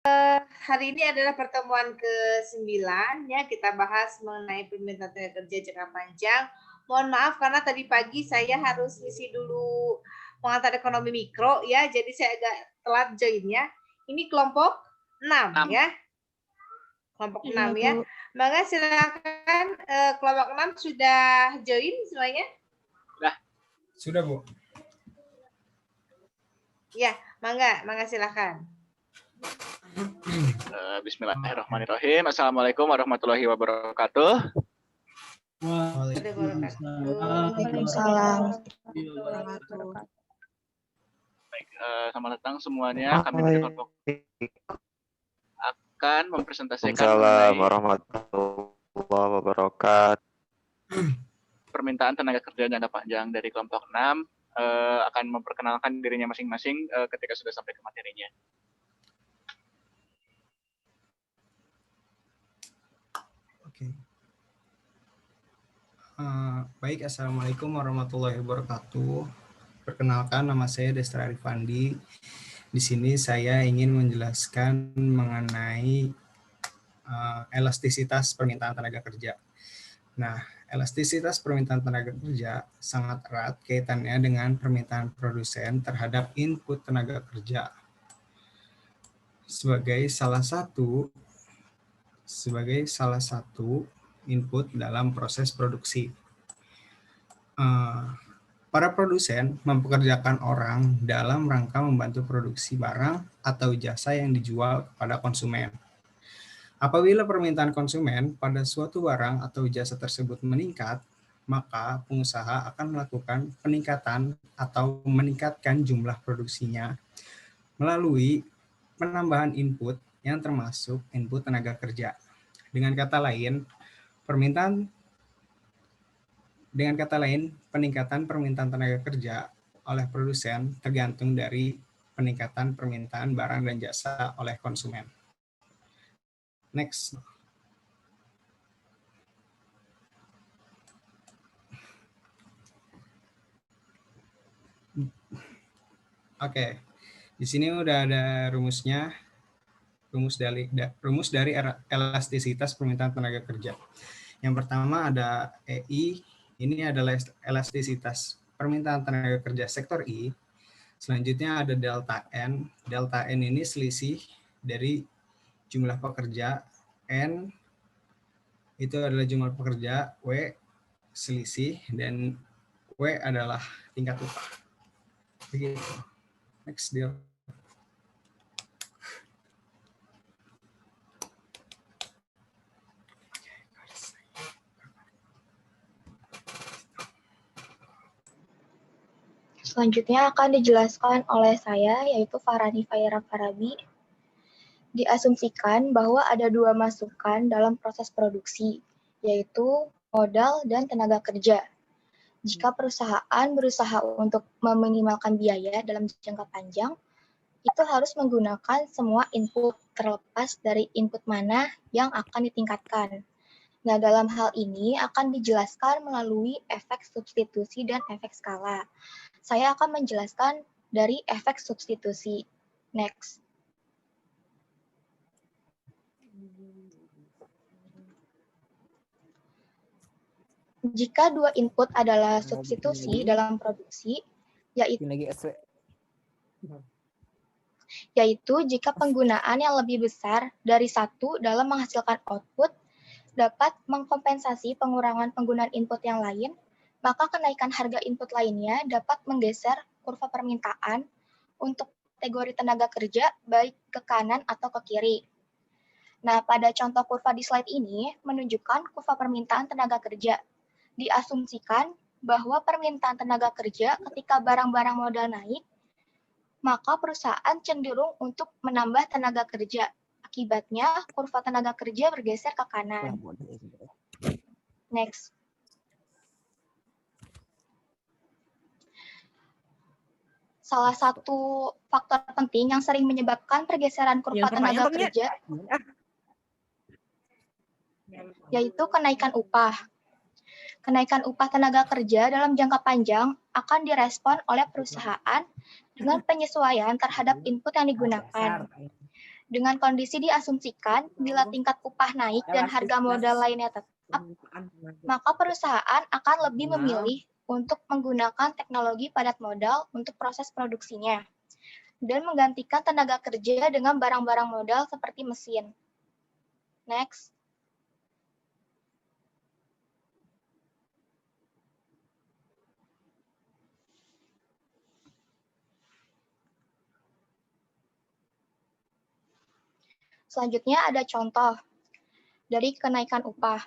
Hari ini adalah pertemuan ke-9 ya, kita bahas mengenai permintaan tenaga kerja jangka panjang. Mohon maaf karena tadi pagi saya harus isi dulu pengantar ekonomi mikro ya, jadi saya agak telat join-nya. Ini kelompok 6 ya. Kelompok 6 ya. Maka silakan kelompok 6 sudah join semuanya? Sudah, Bu. Ya, mangga silakan. Bismillahirrahmanirrahim. Assalamualaikum warahmatullahi wabarakatuh. Waalaikumsalam. Baik, selamat datang semuanya. Kami dari kelompok akan mempresentasikan Waalaikumsalam warahmatullahi wabarakatuh. Permintaan tenaga kerja jangka panjang dari kelompok 6 akan memperkenalkan dirinya masing-masing ketika sudah sampai ke materinya. Baik, Assalamualaikum warahmatullahi wabarakatuh. Perkenalkan, nama saya Destra Arifandi. Di sini saya ingin menjelaskan mengenai elastisitas permintaan tenaga kerja. Nah, elastisitas permintaan tenaga kerja sangat erat kaitannya dengan permintaan produsen terhadap input tenaga kerja sebagai salah satu input dalam proses produksi. Para produsen mempekerjakan orang dalam rangka membantu produksi barang atau jasa yang dijual kepada konsumen. Apabila permintaan konsumen pada suatu barang atau jasa tersebut meningkat, maka pengusaha akan melakukan peningkatan atau meningkatkan jumlah produksinya melalui penambahan input yang termasuk input tenaga kerja. Dengan kata lain, peningkatan permintaan tenaga kerja oleh produsen tergantung dari peningkatan permintaan barang dan jasa oleh konsumen. Next. Oke, di sini udah ada rumusnya. Rumus dari elastisitas permintaan tenaga kerja. Yang pertama ada EI, ini adalah elastisitas permintaan tenaga kerja sektor I. Selanjutnya ada delta N. Delta N ini selisih dari jumlah pekerja, N itu adalah jumlah pekerja, W selisih, dan W adalah tingkat upah. Begitu. Next deal. Selanjutnya akan dijelaskan oleh saya, yaitu Farhani Faira Farabi. Diasumsikan bahwa ada dua masukan dalam proses produksi, yaitu modal dan tenaga kerja. Jika perusahaan berusaha untuk meminimalkan biaya dalam jangka panjang, itu harus menggunakan semua input terlepas dari input mana yang akan ditingkatkan. Nah, dalam hal ini akan dijelaskan melalui efek substitusi dan efek skala. Saya akan menjelaskan dari efek substitusi. Next. Jika dua input adalah substitusi dalam produksi, yaitu jika penggunaan yang lebih besar dari satu dalam menghasilkan output dapat mengkompensasi pengurangan penggunaan input yang lain, maka kenaikan harga input lainnya dapat menggeser kurva permintaan untuk kategori tenaga kerja baik ke kanan atau ke kiri. Nah, pada contoh kurva di slide ini menunjukkan kurva permintaan tenaga kerja. Diasumsikan bahwa permintaan tenaga kerja ketika barang-barang modal naik, maka perusahaan cenderung untuk menambah tenaga kerja. Akibatnya, kurva tenaga kerja bergeser ke kanan. Next. Salah satu faktor penting yang sering menyebabkan pergeseran kurva tenaga kerja yaitu kenaikan upah. Kenaikan upah tenaga kerja dalam jangka panjang akan direspon oleh perusahaan dengan penyesuaian terhadap input yang digunakan. Dengan kondisi diasumsikan bila tingkat upah naik dan harga modal lainnya tetap, maka perusahaan akan lebih memilih untuk menggunakan teknologi padat modal untuk proses produksinya dan menggantikan tenaga kerja dengan barang-barang modal seperti mesin. Next. Selanjutnya ada contoh dari kenaikan upah.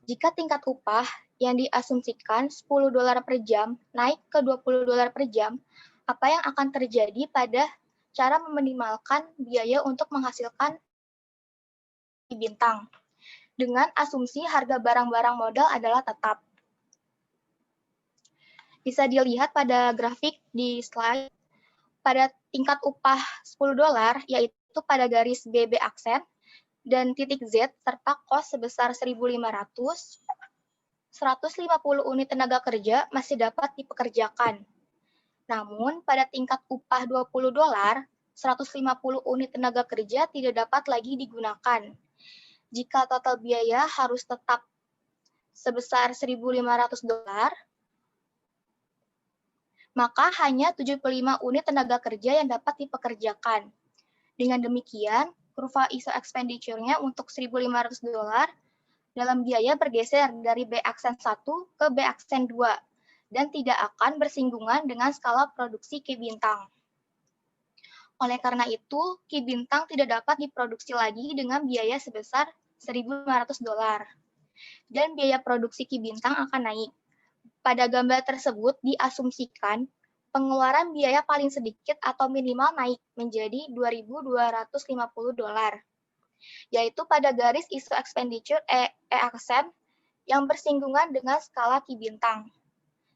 Jika tingkat upah yang diasumsikan $10 per jam naik ke $20 per jam, apa yang akan terjadi pada cara meminimalkan biaya untuk menghasilkan bintang? Dengan asumsi harga barang-barang modal adalah tetap. Bisa dilihat pada grafik di slide, pada tingkat upah $10, yaitu pada garis BB aksen, dan titik Z serta kos sebesar 1.500, 150 unit tenaga kerja masih dapat dipekerjakan. Namun, pada tingkat upah $20, 150 unit tenaga kerja tidak dapat lagi digunakan. Jika total biaya harus tetap sebesar $1.500, maka hanya 75 unit tenaga kerja yang dapat dipekerjakan. Dengan demikian, kurva ISO expenditure-nya untuk $1.500 dalam biaya bergeser dari B aksen 1 ke B aksen 2 dan tidak akan bersinggungan dengan skala produksi Ki Bintang. Oleh karena itu, Ki Bintang tidak dapat diproduksi lagi dengan biaya sebesar $1.500 dan biaya produksi Ki Bintang akan naik. Pada gambar tersebut diasumsikan pengeluaran biaya paling sedikit atau minimal naik menjadi $2.250, yaitu pada garis ISO expenditure E aksen yang bersinggungan dengan skala Ki Bintang.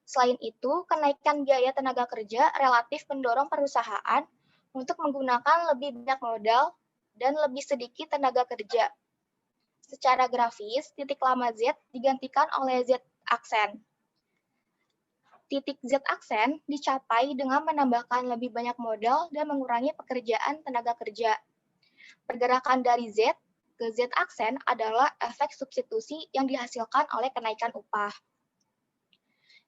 Selain itu, kenaikan biaya tenaga kerja relatif mendorong perusahaan untuk menggunakan lebih banyak modal dan lebih sedikit tenaga kerja. Secara grafis, titik lama Z digantikan oleh Z aksen. Titik Z aksen dicapai dengan menambahkan lebih banyak modal dan mengurangi pekerjaan tenaga kerja. Pergerakan dari Z ke Z aksen adalah efek substitusi yang dihasilkan oleh kenaikan upah.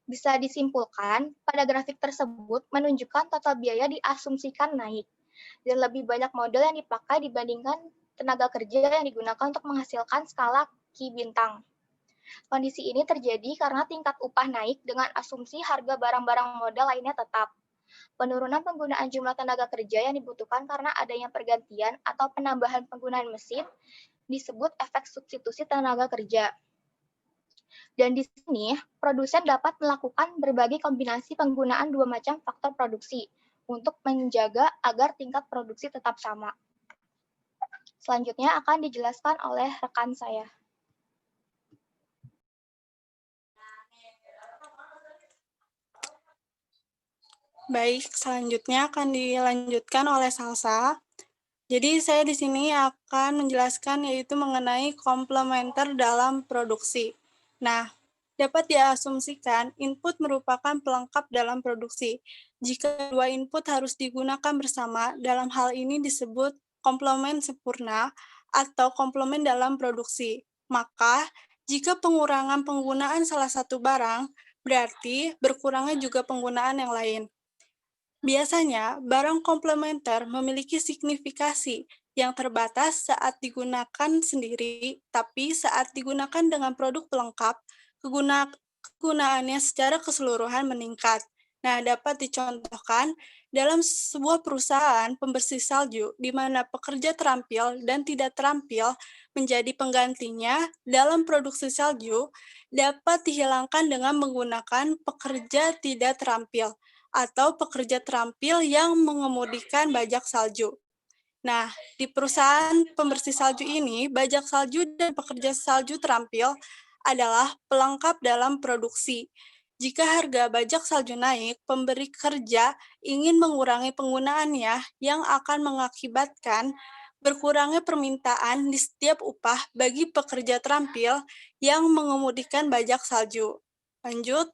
Bisa disimpulkan, pada grafik tersebut menunjukkan total biaya diasumsikan naik, dan lebih banyak modal yang dipakai dibandingkan tenaga kerja yang digunakan untuk menghasilkan skala Ki Bintang. Kondisi ini terjadi karena tingkat upah naik dengan asumsi harga barang-barang modal lainnya tetap. Penurunan penggunaan jumlah tenaga kerja yang dibutuhkan karena adanya pergantian atau penambahan penggunaan mesin disebut efek substitusi tenaga kerja. Dan di sini, produsen dapat melakukan berbagai kombinasi penggunaan dua macam faktor produksi untuk menjaga agar tingkat produksi tetap sama. Selanjutnya akan dijelaskan oleh rekan saya. Baik, selanjutnya akan dilanjutkan oleh Salsa. Jadi saya di sini akan menjelaskan yaitu mengenai komplementer dalam produksi. Nah, dapat diasumsikan input merupakan pelengkap dalam produksi. Jika dua input harus digunakan bersama, dalam hal ini disebut komplement sempurna atau komplement dalam produksi. Maka, jika pengurangan penggunaan salah satu barang, berarti berkurangnya juga penggunaan yang lain. Biasanya, barang komplementer memiliki signifikasi yang terbatas saat digunakan sendiri, tapi saat digunakan dengan produk pelengkap, kegunaannya secara keseluruhan meningkat. Nah, dapat dicontohkan dalam sebuah perusahaan pembersih salju, di mana pekerja terampil dan tidak terampil menjadi penggantinya dalam produksi salju, dapat dihilangkan dengan menggunakan pekerja tidak terampil atau pekerja terampil yang mengemudikan bajak salju. Nah, di perusahaan pembersih salju ini, bajak salju dan pekerja salju terampil adalah pelengkap dalam produksi. Jika harga bajak salju naik, pemberi kerja ingin mengurangi penggunaannya yang akan mengakibatkan berkurangnya permintaan di setiap upah bagi pekerja terampil yang mengemudikan bajak salju. Lanjut.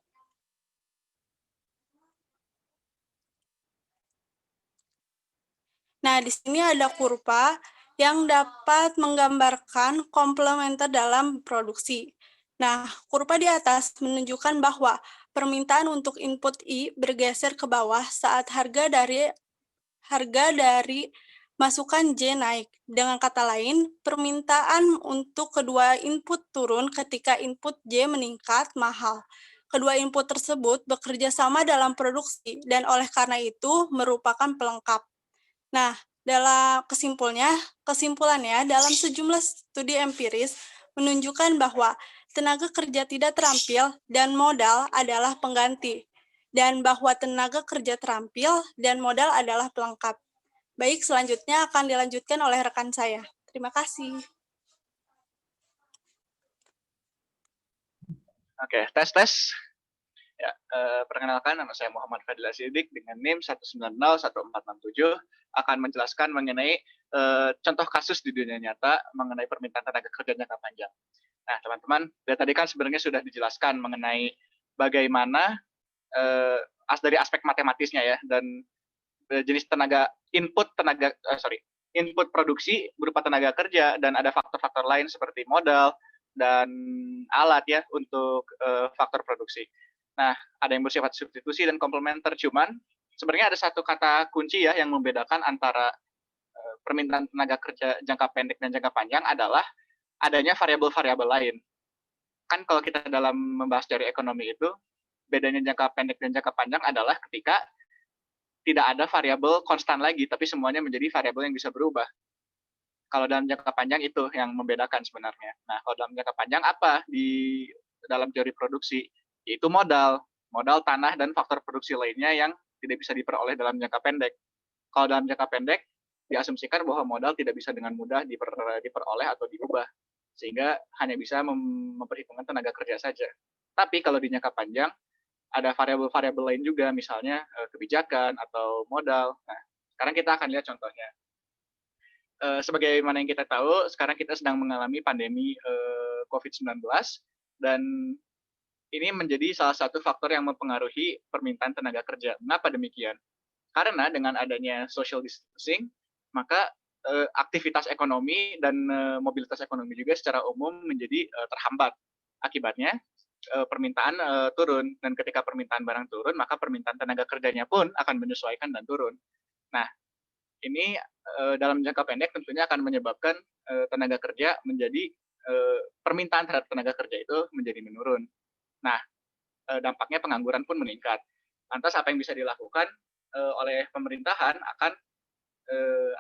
Nah, di sini ada kurva yang dapat menggambarkan komplementer dalam produksi. Nah, kurva di atas menunjukkan bahwa permintaan untuk input I bergeser ke bawah saat harga dari masukan J naik. Dengan kata lain, permintaan untuk kedua input turun ketika input J meningkat mahal. Kedua input tersebut bekerja sama dalam produksi dan oleh karena itu merupakan pelengkap. Nah, dalam kesimpulannya dalam sejumlah studi empiris menunjukkan bahwa tenaga kerja tidak terampil dan modal adalah pengganti, dan bahwa tenaga kerja terampil dan modal adalah pelengkap. Baik, selanjutnya akan dilanjutkan oleh rekan saya. Terima kasih. Oke, tes. Ya, perkenalkan, nama saya Muhammad Fadila Sidik dengan NIM 1901467 akan menjelaskan mengenai contoh kasus di dunia nyata mengenai permintaan tenaga kerja jangka panjang. Nah, teman-teman, tadi kan sebenarnya sudah dijelaskan mengenai bagaimana dari aspek matematisnya ya, dan jenis input produksi berupa tenaga kerja, dan ada faktor-faktor lain seperti modal dan alat ya untuk faktor produksi. Nah, ada yang bersifat substitusi dan komplementer, cuman sebenarnya ada satu kata kunci ya yang membedakan antara permintaan tenaga kerja jangka pendek dan jangka panjang adalah adanya variabel-variabel lain. Kan kalau kita dalam membahas teori ekonomi itu, bedanya jangka pendek dan jangka panjang adalah ketika tidak ada variabel konstan lagi, tapi semuanya menjadi variabel yang bisa berubah. Kalau dalam jangka panjang itu yang membedakan sebenarnya. Nah, kalau dalam jangka panjang apa di dalam teori produksi? Yaitu modal, tanah, dan faktor produksi lainnya yang tidak bisa diperoleh dalam jangka pendek. Kalau dalam jangka pendek, diasumsikan bahwa modal tidak bisa dengan mudah diperoleh atau diubah, sehingga hanya bisa memperhitungkan tenaga kerja saja. Tapi kalau di jangka panjang, ada variabel-variabel lain juga, misalnya kebijakan atau modal. Nah, sekarang kita akan lihat contohnya. Sebagaimana yang kita tahu, sekarang kita sedang mengalami pandemi COVID-19, dan ini menjadi salah satu faktor yang mempengaruhi permintaan tenaga kerja. Mengapa demikian? Karena dengan adanya social distancing, maka aktivitas ekonomi dan mobilitas ekonomi juga secara umum menjadi terhambat. Akibatnya, permintaan turun, dan ketika permintaan barang turun, maka permintaan tenaga kerjanya pun akan menyesuaikan dan turun. Nah, ini dalam jangka pendek tentunya akan menyebabkan tenaga kerja menjadi permintaan terhadap tenaga kerja itu menjadi menurun. Nah, dampaknya pengangguran pun meningkat. Lantas apa yang bisa dilakukan oleh pemerintahan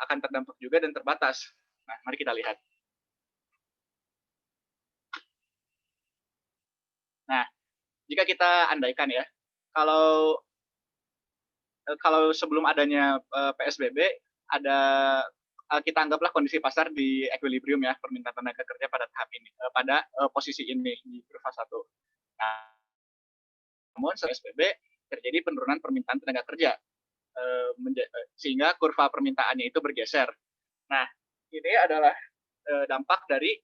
akan terdampak juga dan terbatas. Nah, mari kita lihat. Nah, jika kita andaikan ya, kalau sebelum adanya PSBB, kita anggaplah kondisi pasar di equilibrium ya, permintaan tenaga kerja pada tahap ini, pada posisi ini di kurva 1. Nah, namun setelah PSBB terjadi penurunan permintaan tenaga kerja, sehingga kurva permintaannya itu bergeser. Nah, ini adalah dampak dari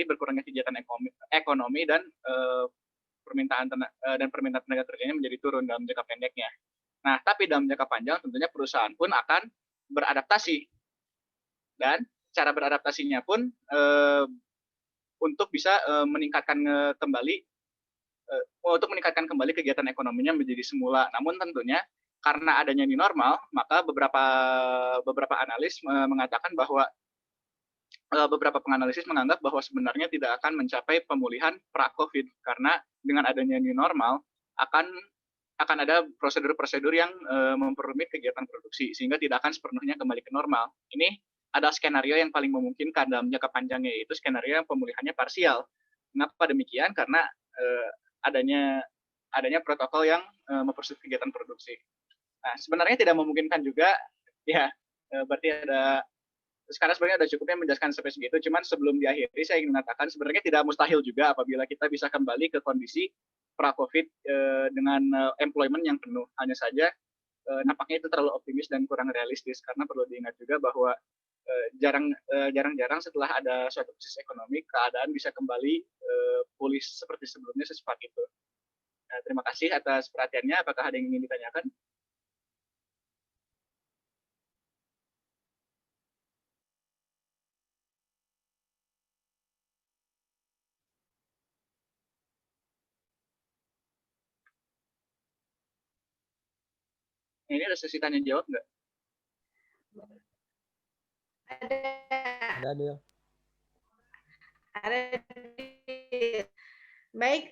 berkurangnya kegiatan ekonomi dan permintaan tenaga kerjanya menjadi turun dalam jangka pendeknya. Nah, tapi dalam jangka panjang tentunya perusahaan pun akan beradaptasi, dan cara beradaptasinya pun untuk bisa meningkatkan kembali kegiatan ekonominya menjadi semula. Namun tentunya karena adanya new normal, maka beberapa analis mengatakan bahwa beberapa penganalisis menganggap bahwa sebenarnya tidak akan mencapai pemulihan pra-COVID, karena dengan adanya new normal akan ada prosedur-prosedur yang memperumit kegiatan produksi, sehingga tidak akan sepenuhnya kembali ke normal. Ini ada skenario yang paling memungkinkan dalam jangka panjangnya, yaitu skenario yang pemulihannya parsial. Mengapa demikian? Karena adanya protokol yang mempersulit kegiatan produksi. Nah, sebenarnya tidak memungkinkan juga, ya, berarti sekarang sebenarnya ada cukupnya menjelaskan sampai segitu, cuman sebelum diakhiri saya ingin mengatakan sebenarnya tidak mustahil juga apabila kita bisa kembali ke kondisi pra-COVID dengan employment yang penuh. Hanya saja nampaknya itu terlalu optimis dan kurang realistis, karena perlu diingat juga bahwa jarang-jarang setelah ada suatu krisis ekonomi, keadaan bisa kembali pulih seperti sebelumnya secepat itu. Terima kasih atas perhatiannya. Apakah ada yang ingin ditanyakan? Ini ada sesi tanya jawab nggak? Ada. Ada. Baik,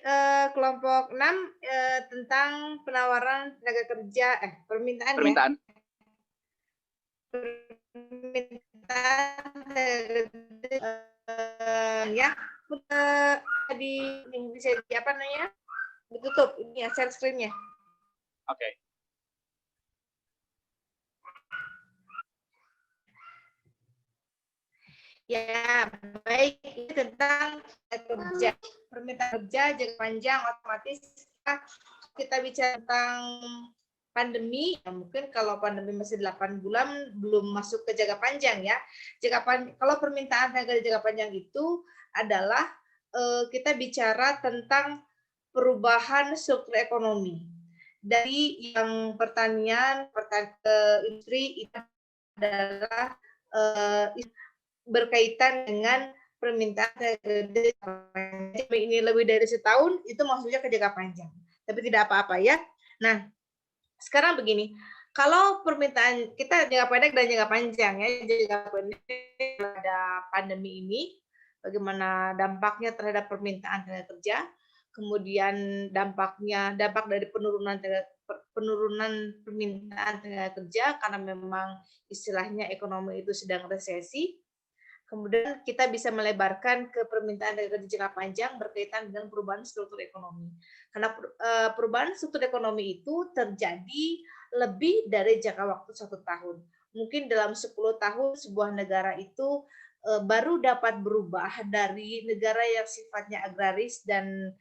kelompok 6 tentang penawaran tenaga kerja, permintaan. Permintaan. Ya. Bisa apa namanya? Ditutup ini ya, share screen-nya. Oke. Ya, baik, ini tentang kerja. Permintaan kerja jangka panjang otomatis kita bicara tentang pandemi, ya mungkin kalau pandemi masih 8 bulan belum masuk ke jangka panjang ya. Kalau permintaan tenaga jangka panjang itu adalah kita bicara tentang perubahan struktur ekonomi. Dari yang pertanian ke industri itu adalah berkaitan dengan permintaan ini lebih dari setahun, itu maksudnya ke jangka panjang. Tapi tidak apa-apa ya. Nah, sekarang begini, kalau permintaan kita jangka pendek dan jangka panjang ya, jangka pendek ada pandemi ini, bagaimana dampaknya terhadap permintaan tenaga kerja, kemudian dampak dari penurunan permintaan tenaga kerja karena memang istilahnya ekonomi itu sedang resesi. Kemudian kita bisa melebarkan ke permintaan tenaga kerja jangka panjang berkaitan dengan perubahan struktur ekonomi. Karena perubahan struktur ekonomi itu terjadi lebih dari jangka waktu 1 tahun. Mungkin dalam 10 tahun sebuah negara itu baru dapat berubah dari negara yang sifatnya agraris dan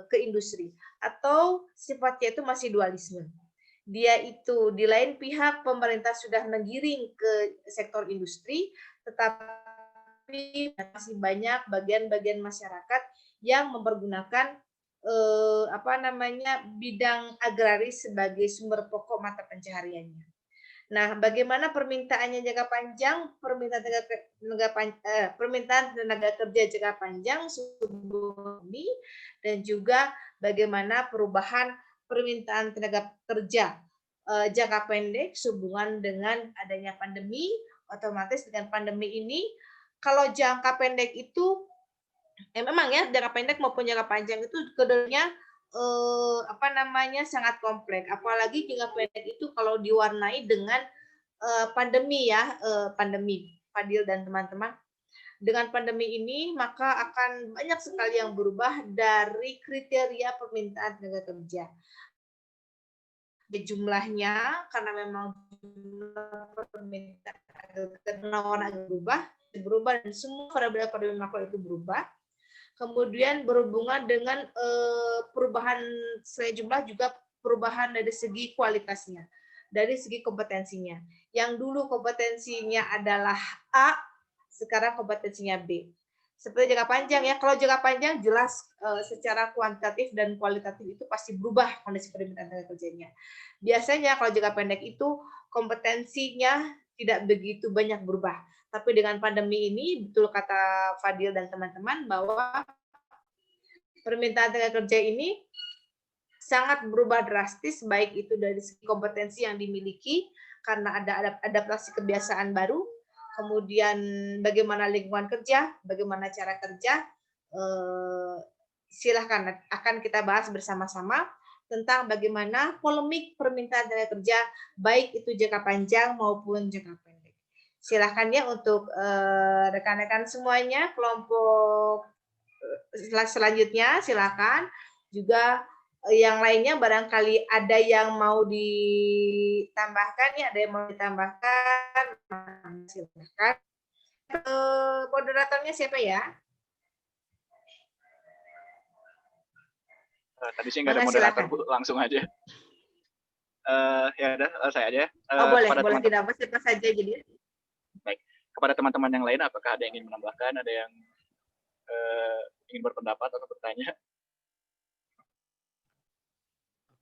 ke industri. Atau sifatnya itu masih dualisme. Dia itu di lain pihak pemerintah sudah menggiring ke sektor industri, tetapi masih banyak bagian-bagian masyarakat yang mempergunakan bidang agraris sebagai sumber pokok mata pencahariannya. Nah, bagaimana permintaannya jangka panjang, permintaan tenaga kerja jangka panjang ini, dan juga bagaimana perubahan permintaan tenaga kerja jangka pendek sehubungan dengan adanya pandemi. Otomatis dengan pandemi ini, kalau jangka pendek itu memang ya jangka pendek maupun jangka panjang itu keduanya sangat kompleks. Apalagi jangka pendek itu kalau diwarnai dengan pandemi ya, pandemi, Fadil dan teman-teman. Dengan pandemi ini maka akan banyak sekali yang berubah dari kriteria permintaan tenaga kerja. Jumlahnya karena memang penawaran berubah dan semua variabel makro itu berubah. Kemudian berhubungan dengan perubahan selain jumlah juga perubahan dari segi kualitasnya, dari segi kompetensinya. Yang dulu kompetensinya adalah A, sekarang kompetensinya B. Seperti jangka panjang ya, kalau jangka panjang jelas secara kuantitatif dan kualitatif itu pasti berubah kondisi permintaan tenaga kerjanya. Biasanya kalau jangka pendek itu kompetensinya tidak begitu banyak berubah. Tapi dengan pandemi ini, betul kata Fadil dan teman-teman bahwa permintaan tenaga kerja ini sangat berubah drastis, baik itu dari segi kompetensi yang dimiliki karena ada adaptasi kebiasaan baru, kemudian bagaimana lingkungan kerja, bagaimana cara kerja, silahkan akan kita bahas bersama-sama tentang bagaimana polemik permintaan tenaga kerja, baik itu jangka panjang maupun jangka pendek. Silahkan ya untuk rekan-rekan semuanya, kelompok selanjutnya silahkan. Juga yang lainnya barangkali ada yang mau ditambahkan ya, ada yang mau ditambahkan, silahkan. Moderatornya siapa ya? Tadi sih nggak ada moderator, Bu, langsung aja. Ya udah, saya aja. Boleh tidak apa siapa saja jadi. Baik, kepada teman-teman yang lain, apakah ada yang ingin menambahkan, ada yang ingin berpendapat atau bertanya?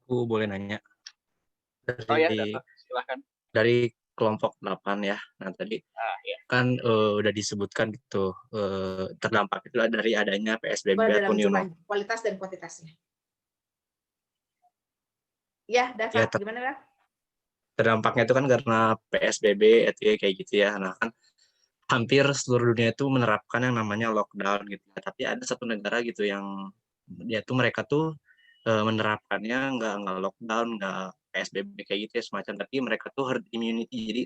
Aku boleh nanya. Ya, silahkan. Dari kelompok 8 ya. Nah tadi kan udah disebutkan gitu terdampak itu dari adanya PSBB atau new normal. Kualitas dan kuantitasnya. Ya, Dava, gimana, Dava? terdampaknya itu kan karena PSBB itu ya, kayak gitu ya. Nah kan hampir seluruh dunia itu menerapkan yang namanya lockdown gitu ya. Tapi ada satu negara gitu yang dia tuh mereka tuh menerapkannya nggak lockdown, nggak PSBB kayak gitu ya semacam. Tapi mereka tuh herd immunity, jadi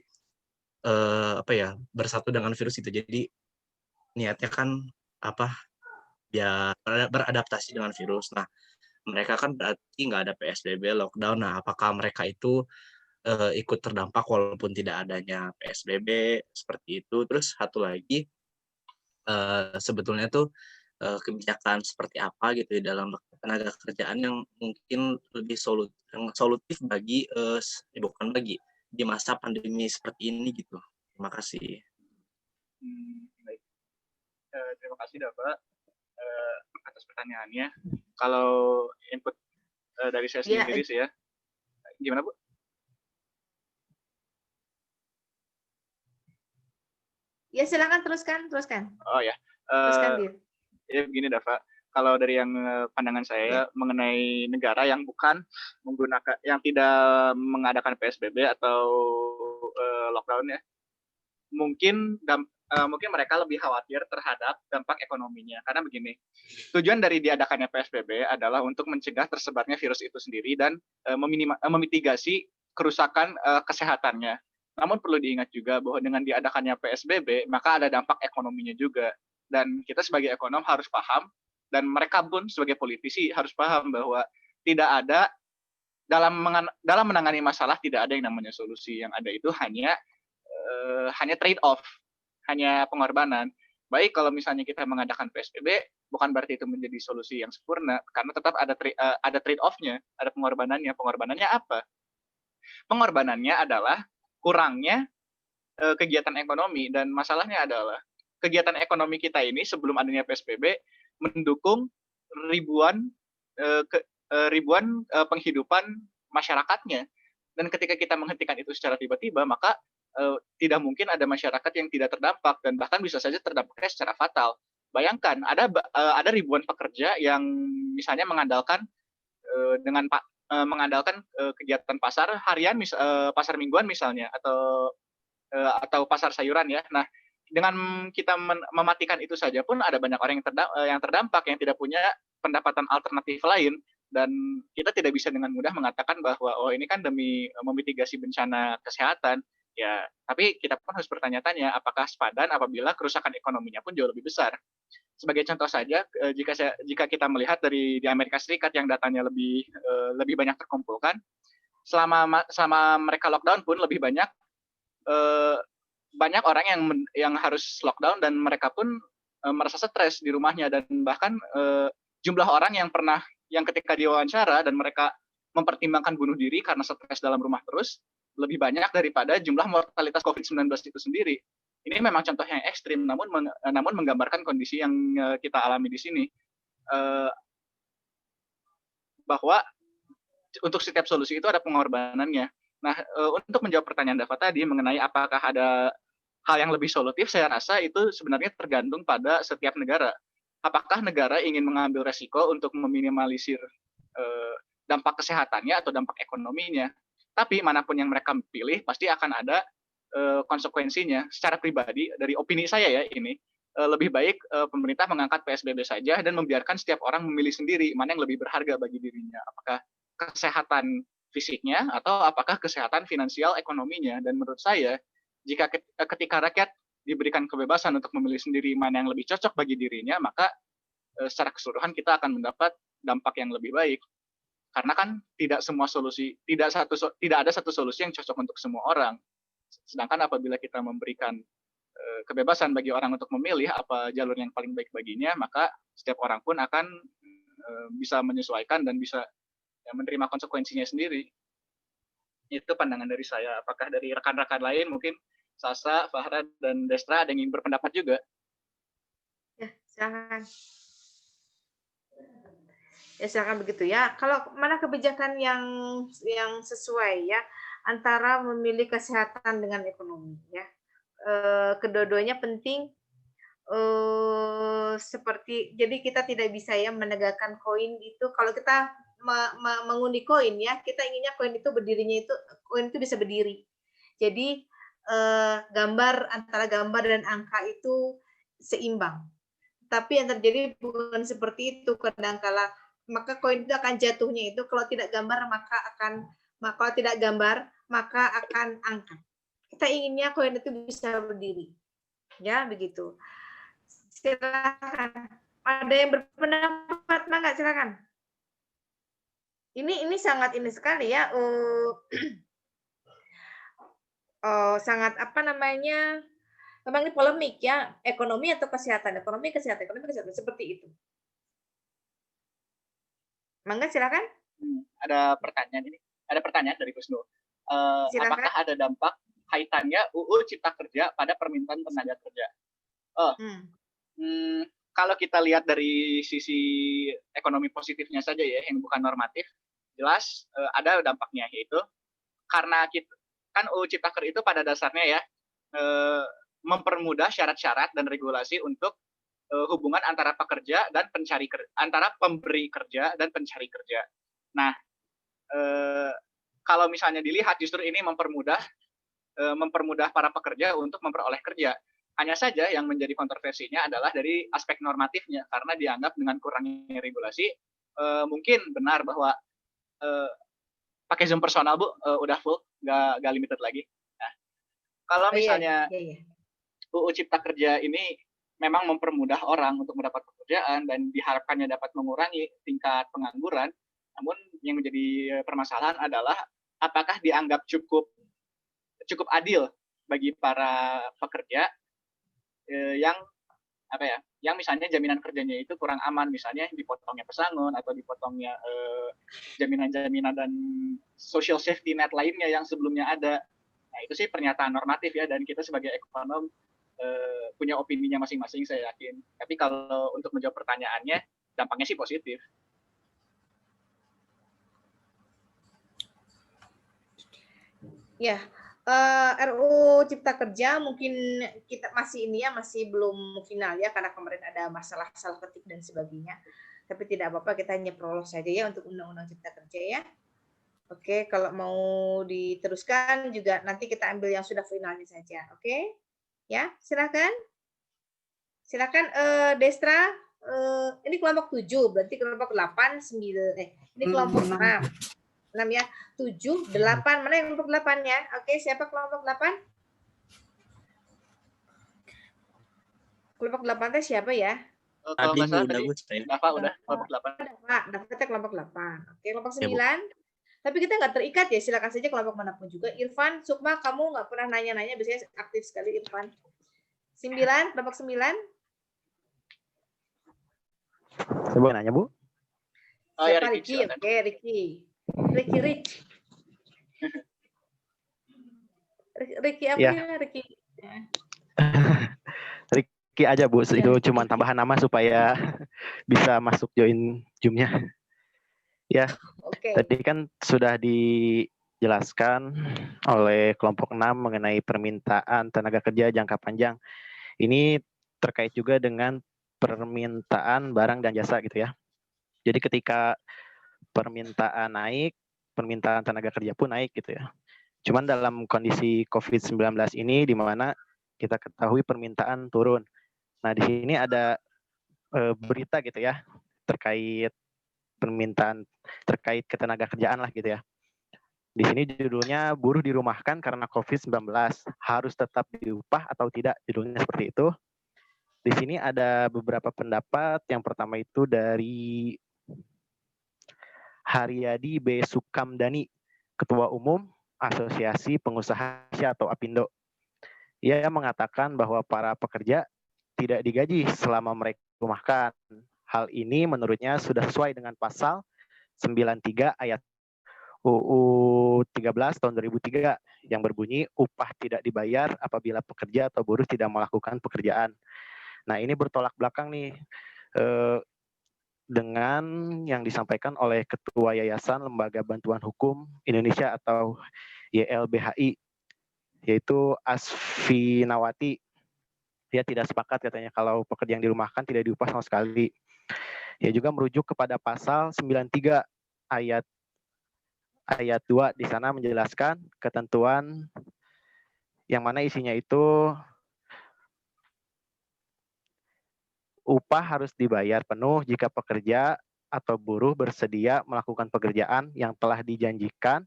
apa ya, bersatu dengan virus itu. Jadi niatnya kan apa ya, beradaptasi dengan virus. Nah mereka kan berarti nggak ada PSBB, lockdown. Nah apakah mereka itu ikut terdampak walaupun tidak adanya PSBB seperti itu? Terus satu lagi, sebetulnya tuh kebijakan seperti apa gitu ya dalam tenaga kerjaan yang mungkin lebih solutif bagi bukan bagi di masa pandemi seperti ini gitu. Terima kasih. Baik. Terima kasih Dava atas pertanyaannya. Kalau input dari saya sendiri sih ya, gimana Bu? Ya silakan teruskan. Oh ya, Teruskan Dir. ya begini Dava, kalau dari yang pandangan saya mengenai negara yang bukan menggunakan, yang tidak mengadakan PSBB atau lockdown ya, mungkin mereka lebih khawatir terhadap dampak ekonominya. Karena begini, tujuan dari diadakannya PSBB adalah untuk mencegah tersebarnya virus itu sendiri dan memitigasi kerusakan kesehatannya. Namun perlu diingat juga bahwa dengan diadakannya PSBB, maka ada dampak ekonominya juga. Dan kita sebagai ekonom harus paham, dan mereka pun sebagai politisi harus paham bahwa tidak ada dalam menangani masalah, tidak ada yang namanya solusi. Yang ada itu hanya trade off, hanya pengorbanan. Baik kalau misalnya kita mengadakan PSBB, bukan berarti itu menjadi solusi yang sempurna, karena tetap ada trade off-nya, ada pengorbanannya. Pengorbanannya apa? Pengorbanannya adalah kurangnya kegiatan ekonomi, dan masalahnya adalah kegiatan ekonomi kita ini sebelum adanya PSBB mendukung ribuan penghidupan masyarakatnya, dan ketika kita menghentikan itu secara tiba-tiba, maka tidak mungkin ada masyarakat yang tidak terdampak, dan bahkan bisa saja terdampaknya secara fatal. Bayangkan ada ribuan pekerja yang misalnya mengandalkan kegiatan pasar harian, pasar mingguan misalnya, atau pasar sayuran ya. Nah, dengan kita mematikan itu saja pun ada banyak orang yang terdampak, yang tidak punya pendapatan alternatif lain, dan kita tidak bisa dengan mudah mengatakan bahwa oh ini kan demi memitigasi bencana kesehatan ya. Tapi kita pun harus bertanya-tanya apakah sepadan apabila kerusakan ekonominya pun jauh lebih besar. Sebagai contoh saja, jika kita melihat di Amerika Serikat yang datanya lebih banyak terkumpulkan, selama mereka lockdown pun lebih banyak orang yang harus lockdown, dan mereka pun merasa stres di rumahnya, dan bahkan jumlah orang yang ketika diwawancara dan mereka mempertimbangkan bunuh diri karena stres dalam rumah terus lebih banyak daripada jumlah mortalitas COVID-19 itu sendiri. Ini memang contoh yang ekstrim, namun menggambarkan kondisi yang kita alami di sini, bahwa untuk setiap solusi itu ada pengorbanannya. Nah, untuk menjawab pertanyaan Dava tadi mengenai apakah ada hal yang lebih solutif, saya rasa itu sebenarnya tergantung pada setiap negara. Apakah negara ingin mengambil resiko untuk meminimalisir dampak kesehatannya atau dampak ekonominya. Tapi manapun yang mereka pilih, pasti akan ada konsekuensinya. Secara pribadi, dari opini saya ya ini, lebih baik pemerintah mengangkat PSBB saja dan membiarkan setiap orang memilih sendiri mana yang lebih berharga bagi dirinya. Apakah kesehatan fisiknya atau apakah kesehatan finansial ekonominya. Dan menurut saya, ketika rakyat diberikan kebebasan untuk memilih sendiri mana yang lebih cocok bagi dirinya, maka secara keseluruhan kita akan mendapat dampak yang lebih baik. Karena kan tidak ada satu solusi yang cocok untuk semua orang. Sedangkan apabila kita memberikan kebebasan bagi orang untuk memilih apa jalur yang paling baik baginya, maka setiap orang pun akan bisa menyesuaikan dan bisa menerima konsekuensinya sendiri. Itu pandangan dari saya. Apakah dari rekan-rekan lain, mungkin Sasa, Fahra, dan Destra ada yang ingin berpendapat juga? Ya, silakan. Ya silakan begitu ya. Kalau mana kebijakan yang sesuai ya antara memilih kesehatan dengan ekonomi ya. Kedua-duanya penting. Seperti jadi kita tidak bisa ya menegakkan koin itu kalau kita mengundi koin ya, kita inginnya koin itu bisa berdiri. Jadi gambar antara gambar dan angka itu seimbang. Tapi yang terjadi bukan seperti itu. Kadangkala maka koin itu akan jatuhnya itu kalau tidak gambar kalau tidak gambar maka akan angka. Kita inginnya koin itu bisa berdiri. Ya, begitu. Silakan. Ada yang berpendapat, Mangga, silakan. Ini sangat ini sekali ya. Sangat apa namanya? Memang ini polemik ya, ekonomi atau kesehatan, ekonomi kesehatan seperti itu. Mangga, silakan. Ada pertanyaan dari Gus Nur. Apakah ada dampak kaitannya UU Cipta Kerja pada permintaan tenaga kerja? Kalau kita lihat dari sisi ekonomi positifnya saja ya, yang bukan normatif, jelas ada dampaknya, yaitu karena kan UU Cipta Kerja itu pada dasarnya ya mempermudah syarat-syarat dan regulasi untuk hubungan antara pekerja dan antara pemberi kerja dan pencari kerja. Nah, kalau misalnya dilihat justru ini mempermudah para pekerja untuk memperoleh kerja. Hanya saja yang menjadi kontroversinya adalah dari aspek normatifnya, karena dianggap dengan kurangnya regulasi mungkin benar bahwa pakai Zoom personal Bu udah full, nggak limited lagi. Nah, kalau misalnya UU Cipta Kerja ini memang mempermudah orang untuk mendapat pekerjaan dan diharapkannya dapat mengurangi tingkat pengangguran, namun yang menjadi permasalahan adalah apakah dianggap cukup adil bagi para pekerja yang misalnya jaminan kerjanya itu kurang aman, misalnya dipotongnya pesangon atau dipotongnya jaminan-jaminan dan social safety net lainnya yang sebelumnya ada. Nah, itu sih pernyataan normatif ya, dan kita sebagai ekonom punya opininya masing-masing, saya yakin. Tapi kalau untuk menjawab pertanyaannya, dampaknya sih positif. Ya, RUU Cipta Kerja mungkin kita masih belum final ya, karena kemarin ada masalah salah ketik dan sebagainya. Tapi tidak apa-apa, kita hanya prolog saja ya untuk Undang-Undang Cipta Kerja ya. Oke, kalau mau diteruskan juga nanti kita ambil yang sudah finalnya saja. Oke, ya silakan. Silakan Destra. Ini kelompok 7, berarti kelompok 8, 9. Ini kelompok 6 ya, 7, 8. Mana yang kelompok 8-nya? Oke, siapa kelompok 8? Kelompok 8 teh siapa ya? Kalau nggak salah tadi Dafa udah kelompok 8. Dafa teh kelompok 8. Oke, kelompok 9. Tapi kita nggak terikat ya, silakan saja kelompok manapun juga. Irfan, Sukma, kamu nggak pernah nanya-nanya, biasanya aktif sekali Irfan. 9, kelompok 9. Saya boleh nanya, Bu? Siapa ya, Ricky? Oke, Ricky. Ricky apa ya? Ricky. Ricky aja, Bu. Itu cuma tambahan nama supaya bisa masuk join Zoom-nya. Ya, Tadi kan sudah dijelaskan oleh kelompok 6 mengenai permintaan tenaga kerja jangka panjang. Ini terkait juga dengan permintaan barang dan jasa gitu ya. Jadi ketika permintaan naik, permintaan tenaga kerja pun naik gitu ya. Cuman dalam kondisi COVID-19 ini di mana kita ketahui permintaan turun. Nah, di sini ada berita gitu ya terkait permintaan terkait ketenaga kerjaan lah gitu ya. Di sini judulnya buruh dirumahkan karena COVID-19, harus tetap diupah atau tidak, judulnya seperti itu. Di sini ada beberapa pendapat. Yang pertama itu dari Haryadi B. Sukamdani, Ketua Umum Asosiasi Pengusaha Indonesia atau APindo. Ia mengatakan bahwa para pekerja tidak digaji selama mereka dirumahkan. Hal ini menurutnya sudah sesuai dengan pasal 93 ayat UU 13 tahun 2003 yang berbunyi upah tidak dibayar apabila pekerja atau buruh tidak melakukan pekerjaan. Nah, ini bertolak belakang nih dengan yang disampaikan oleh Ketua Yayasan Lembaga Bantuan Hukum Indonesia atau YLBHI, yaitu Asfi Nawati. Dia tidak sepakat katanya kalau pekerja yang dirumahkan tidak diupah sama sekali. Ia juga merujuk kepada pasal 93 ayat 2 di sana menjelaskan ketentuan yang mana isinya itu upah harus dibayar penuh jika pekerja atau buruh bersedia melakukan pekerjaan yang telah dijanjikan,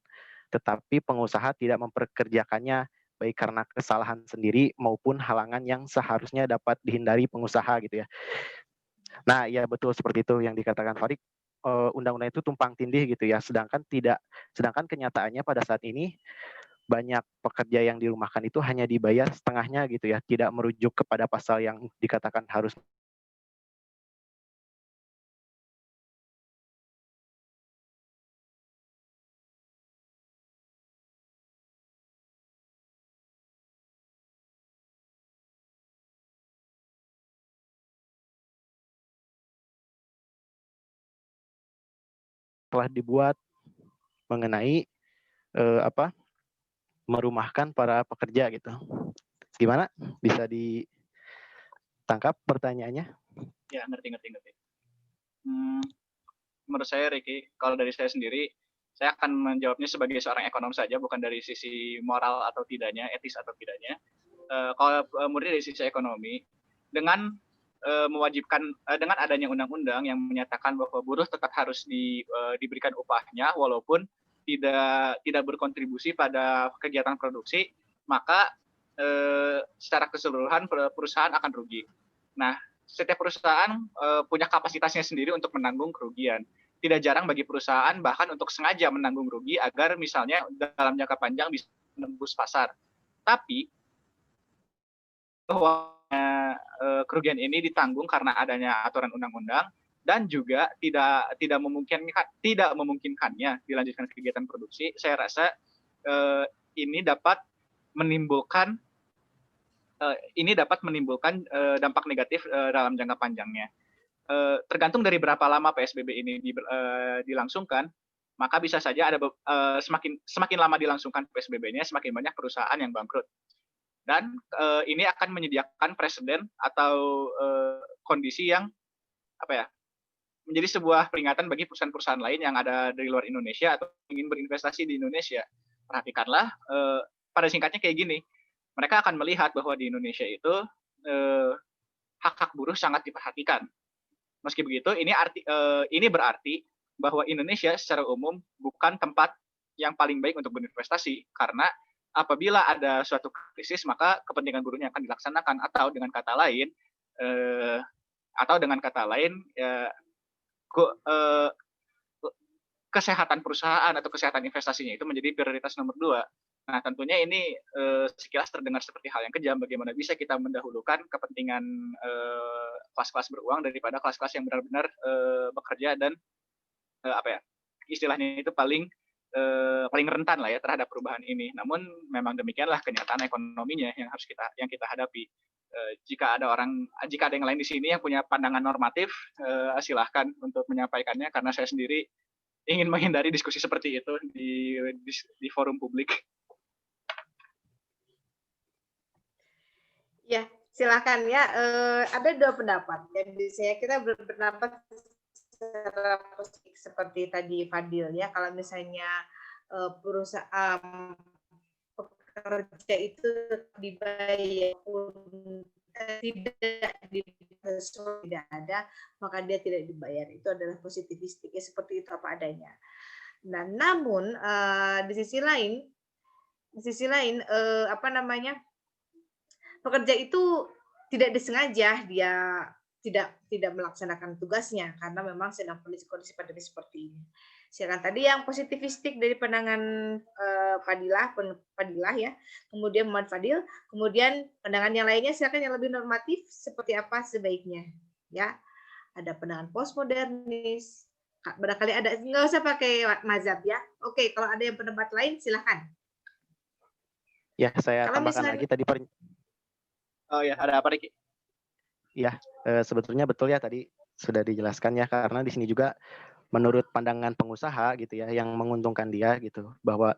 tetapi pengusaha tidak memperkerjakannya, baik karena kesalahan sendiri maupun halangan yang seharusnya dapat dihindari pengusaha gitu ya. Nah, ya betul seperti itu yang dikatakan Farid. Undang-undang itu tumpang tindih gitu ya, sedangkan kenyataannya pada saat ini banyak pekerja yang dirumahkan itu hanya dibayar setengahnya gitu ya, tidak merujuk kepada pasal yang dikatakan harus telah dibuat mengenai merumahkan para pekerja gitu. Gimana? Bisa ditangkap pertanyaannya? Ya, ngerti. Menurut saya, Ricky, kalau dari saya sendiri, saya akan menjawabnya sebagai seorang ekonom saja, bukan dari sisi moral atau tidaknya, etis atau tidaknya. Kalau murni dari sisi ekonomi, dengan mewajibkan dengan adanya undang-undang yang menyatakan bahwa buruh tetap harus diberikan upahnya walaupun tidak berkontribusi pada kegiatan produksi, maka secara keseluruhan perusahaan akan rugi. Nah, setiap perusahaan punya kapasitasnya sendiri untuk menanggung kerugian. Tidak jarang bagi perusahaan bahkan untuk sengaja menanggung rugi agar misalnya dalam jangka panjang bisa menembus pasar. Tapi bahwa kerugian ini ditanggung karena adanya aturan undang-undang dan juga tidak memungkinkannya dilanjutkan kegiatan produksi, saya rasa ini dapat menimbulkan dampak negatif dalam jangka panjangnya. Tergantung dari berapa lama PSBB ini dilangsungkan, maka bisa saja ada semakin lama dilangsungkan PSBB-nya, semakin banyak perusahaan yang bangkrut. Dan ini akan menyediakan presiden atau kondisi yang menjadi sebuah peringatan bagi perusahaan-perusahaan lain yang ada dari luar Indonesia atau ingin berinvestasi di Indonesia. Perhatikanlah, pada singkatnya kayak gini, mereka akan melihat bahwa di Indonesia itu hak-hak buruh sangat diperhatikan. Meski begitu, ini berarti bahwa Indonesia secara umum bukan tempat yang paling baik untuk berinvestasi, karena apabila ada suatu krisis, maka kepentingan buruhnya akan dilaksanakan, atau dengan kata lain, kesehatan perusahaan atau kesehatan investasinya itu menjadi prioritas nomor 2. Nah, tentunya ini sekilas terdengar seperti hal yang kejam. Bagaimana bisa kita mendahulukan kepentingan kelas-kelas beruang daripada kelas-kelas yang benar-benar bekerja dan istilahnya itu paling rentan lah ya terhadap perubahan ini. Namun memang demikianlah kenyataan ekonominya yang kita hadapi. Jika ada yang lain di sini yang punya pandangan normatif, silahkan untuk menyampaikannya, karena saya sendiri ingin menghindari diskusi seperti itu di forum publik. Ya, silakan ya. Ada 2 pendapat. Jadi kita berpendapat secara positif seperti tadi Fadil ya. Kalau misalnya perusahaan pekerja itu dibayar tidak ada, maka dia tidak dibayar. Itu adalah positivistik ya, seperti itu apa adanya. Nah, namun di sisi lain pekerja itu tidak disengaja dia tidak melaksanakan tugasnya karena memang sedang kondisi pandemi seperti ini. Silakan tadi yang positivistik dari pandangan Fadilah ya, kemudian Muhammad Fadil, kemudian pandangan yang lainnya silakan yang lebih normatif seperti apa sebaiknya ya. Ada pandangan postmodernis, barangkali ada, nggak usah pakai mazhab ya. Oke, kalau ada yang pendapat lain silakan. Ya, saya tambahkan lagi tadi. Oh ya, ada apa Riki? Ya, sebetulnya betul ya tadi sudah dijelaskan ya, karena di sini juga menurut pandangan pengusaha gitu ya, yang menguntungkan dia gitu, bahwa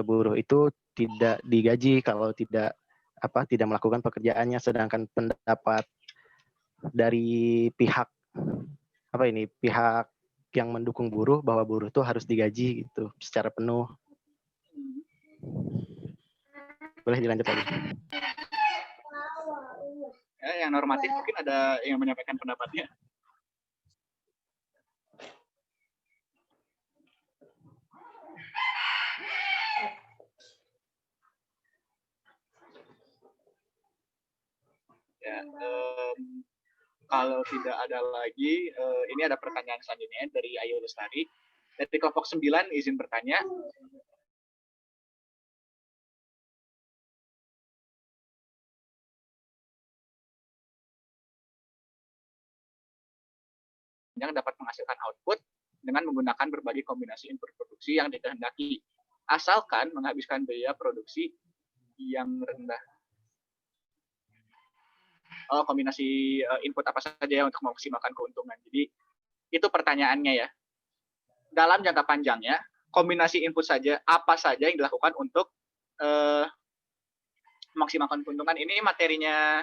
buruh itu tidak digaji kalau tidak melakukan pekerjaannya, sedangkan pendapat dari pihak yang mendukung buruh bahwa buruh tuh harus digaji gitu secara penuh. Boleh dilanjut lagi. Yang normatif mungkin ada yang menyampaikan pendapatnya. Ya, kalau tidak ada lagi, ini ada pertanyaan selanjutnya dari Ayu Lestari. Dari kelompok 9 izin bertanya. Yang dapat menghasilkan output dengan menggunakan berbagai kombinasi input produksi yang dikehendaki, asalkan menghabiskan biaya produksi yang rendah. Kombinasi input apa saja ya untuk memaksimalkan keuntungan. Jadi itu pertanyaannya ya. Dalam jangka panjangnya, kombinasi input saja, apa saja yang dilakukan untuk memaksimalkan keuntungan. Ini materinya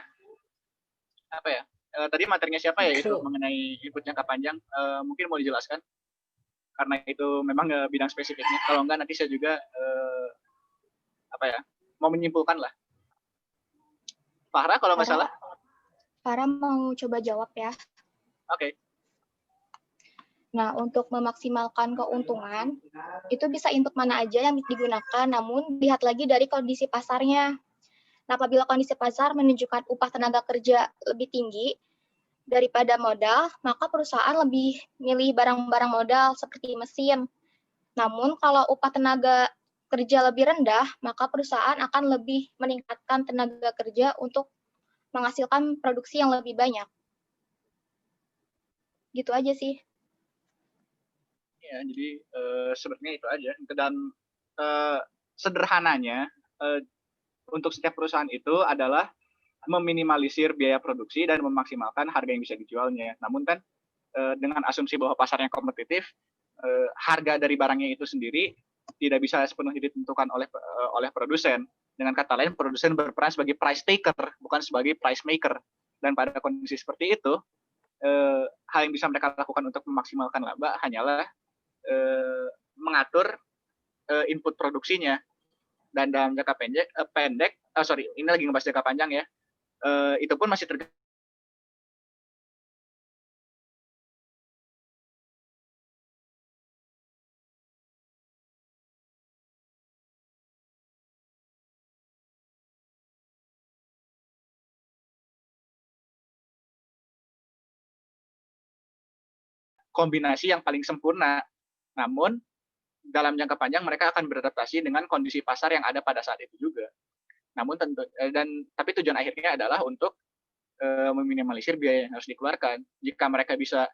apa ya? Tadi materinya siapa ya itu mengenai input jangka panjang? Mungkin mau dijelaskan? Karena itu memang bidang spesifiknya. Kalau enggak nanti saya juga mau menyimpulkan lah. Farah kalau nggak salah. Farah mau coba jawab ya. Oke. Nah, untuk memaksimalkan keuntungan, itu bisa input mana aja yang digunakan, namun lihat lagi dari kondisi pasarnya. Nah, apabila kondisi pasar menunjukkan upah tenaga kerja lebih tinggi daripada modal, maka perusahaan lebih milih barang-barang modal seperti mesin. Namun, kalau upah tenaga kerja lebih rendah, maka perusahaan akan lebih meningkatkan tenaga kerja untuk menghasilkan produksi yang lebih banyak. Gitu aja sih. Ya, jadi sebenarnya itu aja. Dan sederhananya, untuk setiap perusahaan itu adalah meminimalisir biaya produksi dan memaksimalkan harga yang bisa dijualnya. Namun kan dengan asumsi bahwa pasarnya kompetitif, harga dari barangnya itu sendiri tidak bisa sepenuhnya ditentukan oleh produsen. Dengan kata lain, produsen berperan sebagai price taker, bukan sebagai price maker. Dan pada kondisi seperti itu, hal yang bisa mereka lakukan untuk memaksimalkan laba hanyalah mengatur input produksinya. Dan dalam jangka pendek, ini lagi ngebahas jangka panjang ya, itu pun masih tergantung kombinasi yang paling sempurna. Namun dalam jangka panjang mereka akan beradaptasi dengan kondisi pasar yang ada pada saat itu juga. Namun tapi tujuan akhirnya adalah untuk meminimalisir biaya yang harus dikeluarkan. Jika mereka bisa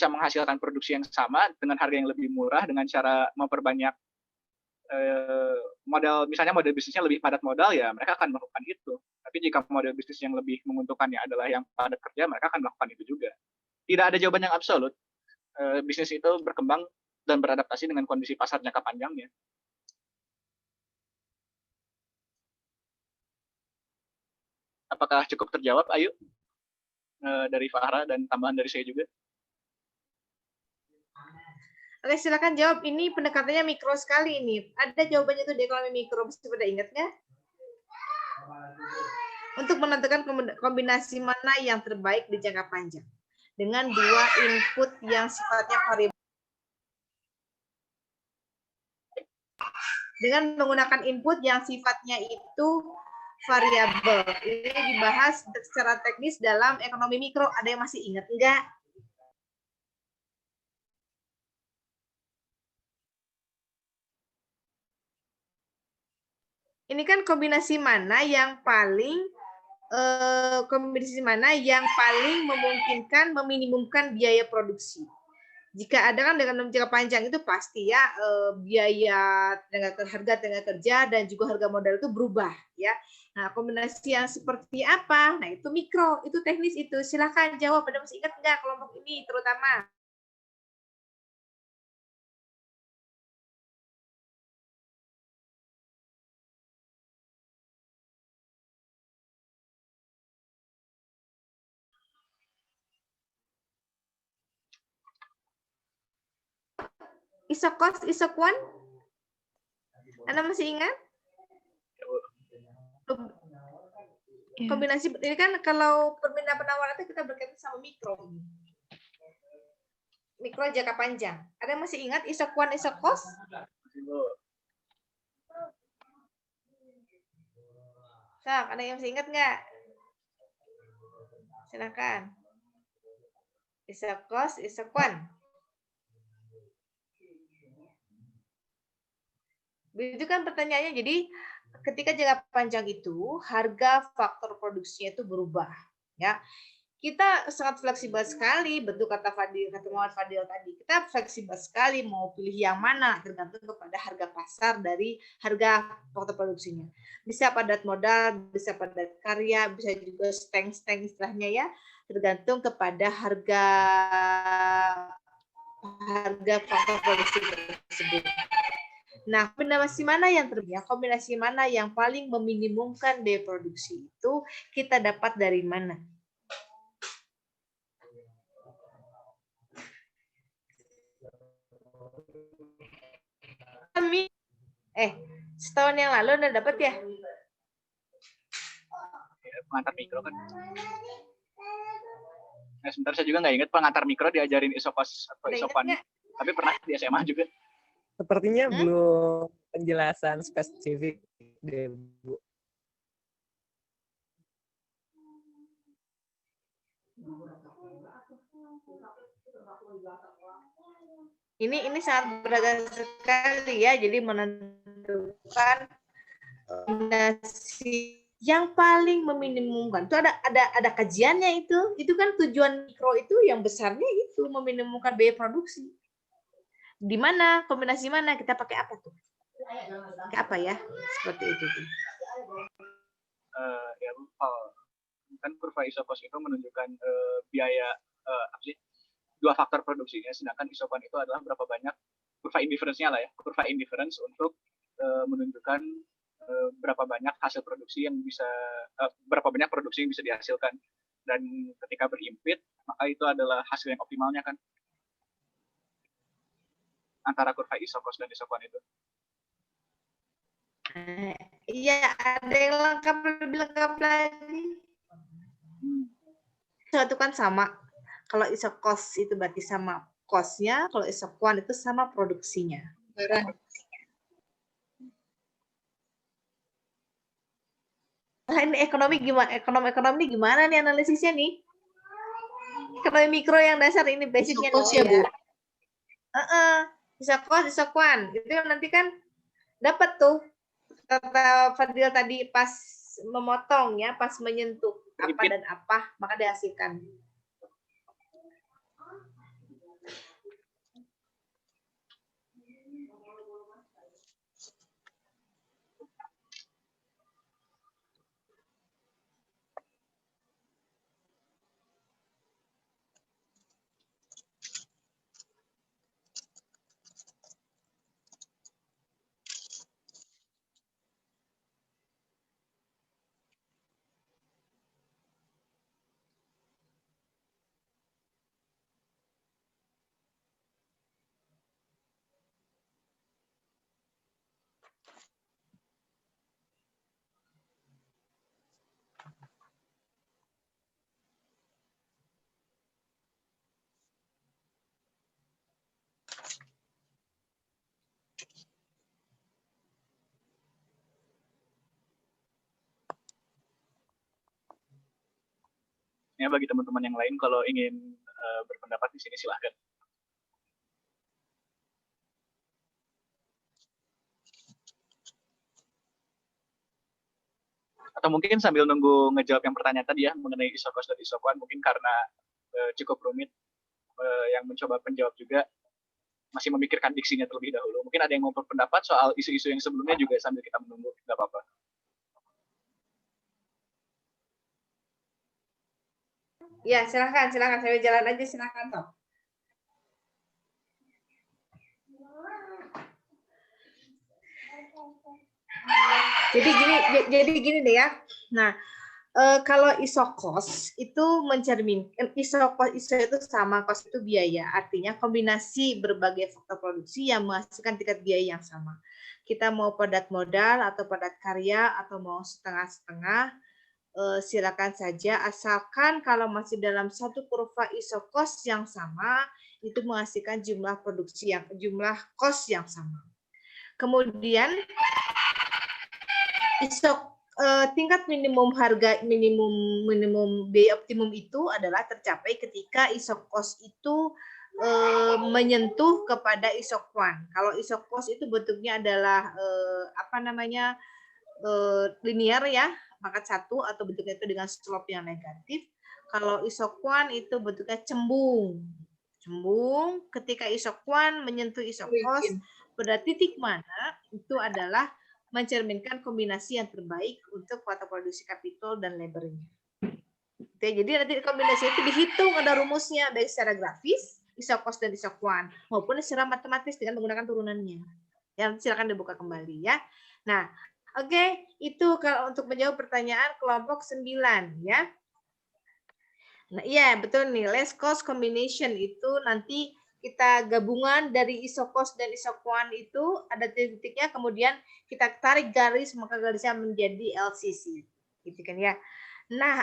menghasilkan produksi yang sama dengan harga yang lebih murah dengan cara memperbanyak misalnya model bisnisnya lebih padat modal, ya mereka akan melakukan itu. Tapi jika model bisnis yang lebih menguntungkannya adalah yang padat kerja, mereka akan melakukan itu juga. Tidak ada jawaban yang absolut. Bisnis itu berkembang dan beradaptasi dengan kondisi pasar jangka panjangnya. Apakah cukup terjawab, Ayu? Dari Farah dan tambahan dari saya juga. Oke, silakan jawab. Ini pendekatannya mikro sekali ini. Ada jawabannya tuh di ekonomi mikro. Mesti pada ingat nggak? Untuk menentukan kombinasi mana yang terbaik di jangka panjang dengan dua input yang sifatnya variabel. Dengan menggunakan input yang sifatnya itu variabel. Ini dibahas secara teknis dalam ekonomi mikro. Ada yang masih ingat enggak? Ini kan kombinasi mana yang paling memungkinkan meminimumkan biaya produksi. Jika ada kan dengan jangka panjang itu pasti ya biaya harga tenaga kerja dan juga harga modal itu berubah ya. Nah, kombinasi yang seperti apa? Nah, itu mikro, itu teknis itu. Silakan jawab. Pada masih ingat nggak kelompok ini terutama? Isokos, isokuan? Anda masih ingat? Kombinasi ini kan kalau permintaan penawaran itu kita berkaitan sama mikro. Mikro jangka panjang. Ada yang masih ingat isokuan, isokos? Nah, ada yang masih ingat nggak? Silakan. Isokos, isokuan. Itu kan pertanyaannya. Jadi ketika jangka panjang itu harga faktor produksinya itu berubah, ya. Kita sangat fleksibel sekali, betul kata Fadil, kata Muhammad Fadil tadi. Kita fleksibel sekali mau pilih yang mana tergantung kepada harga pasar dari harga faktor produksinya. Bisa padat modal, bisa padat karya, bisa juga steng-steng istilahnya ya, tergantung kepada harga faktor produksi tersebut. Nah, kombinasi mana yang terbaik? Kombinasi mana yang paling meminimumkan biaya produksi itu kita dapat dari mana? Setahun yang lalu Anda dapat ya? Pengantar mikro kan. Nah, sebentar saya juga nggak ingat pengantar mikro diajarin isokos atau isokuan. Tapi pernah di SMA juga. Sepertinya belum penjelasan spesifik deh, Bu. Ini sangat beragam sekali ya, jadi menentukan kombinasi yang paling meminimumkan. Itu ada kajiannya itu kan tujuan mikro itu yang besarnya itu meminimumkan biaya produksi. Di mana kombinasi mana kita pakai apa tuh? Pakai apa ya? Seperti itu tuh. Ya kan kurva isokos itu menunjukkan biaya apa sih? Dua faktor produksinya, sedangkan isokuan itu adalah berapa banyak kurva indifference-nya lah ya, kurva indifference untuk menunjukkan berapa banyak hasil produksi yang bisa berapa banyak produksi yang bisa dihasilkan, dan ketika berimpit maka itu adalah hasil yang optimalnya kan antara kurva isokos dan isokuan itu. Iya, ada yang lebih lengkap lagi. Satu kan sama. Kalau isokos itu berarti sama kosnya, kalau isokuan itu sama produksinya. Nah, ini ekonomi gimana? Ekonomi gimana nih analisisnya nih? Ekonomi mikro yang dasar ini basicnya isokos ya, Bu. Isokos, isokuan. Itu nanti kan dapat tuh kata Fadil tadi pas memotong ya, pas menyentuh apa dan apa, maka dihasilkan. Ya, bagi teman-teman yang lain kalau ingin berpendapat di sini silahkan. Atau mungkin sambil nunggu ngejawab yang pertanyaan tadi ya mengenai isokos dan isokuan, mungkin karena cukup rumit, yang mencoba penjawab juga masih memikirkan diksinya terlebih dahulu. Mungkin ada yang mau berpendapat soal isu-isu yang sebelumnya juga sambil kita menunggu, nggak apa-apa. Ya, silakan saya jalan aja, silakan toh. Jadi gini deh ya. Nah, Kalau isokos itu mencerminkan iso itu sama, kos itu biaya. Artinya kombinasi berbagai faktor produksi yang menghasilkan tingkat biaya yang sama. Kita mau padat modal atau padat karya atau mau setengah-setengah, silakan saja, asalkan kalau masih dalam satu kurva isokos yang sama itu menghasilkan jumlah kos yang sama. Kemudian tingkat minimum harga minimum biaya optimum itu adalah tercapai ketika isokos itu menyentuh kepada isokwan. Kalau isokos itu bentuknya adalah linear ya, pangkat 1 atau bentuknya itu dengan slope yang negatif. Kalau isokwan itu bentuknya cembung. Cembung ketika isokwan menyentuh isokos pada titik mana itu adalah mencerminkan kombinasi yang terbaik untuk faktor produksi kapital dan labornya. Jadi nanti kombinasi itu dihitung, ada rumusnya baik secara grafis, isokos dan isokwan, maupun secara matematis dengan menggunakan turunannya. Yang silakan dibuka kembali ya. Nah, oke, itu kalau untuk menjawab pertanyaan kelompok 9 ya. Nah, iya betul nih, less cost combination itu nanti kita gabungan dari isokos dan isokwan itu ada titik-titiknya, kemudian kita tarik garis, maka garisnya menjadi LCC, gitu kan ya. Nah,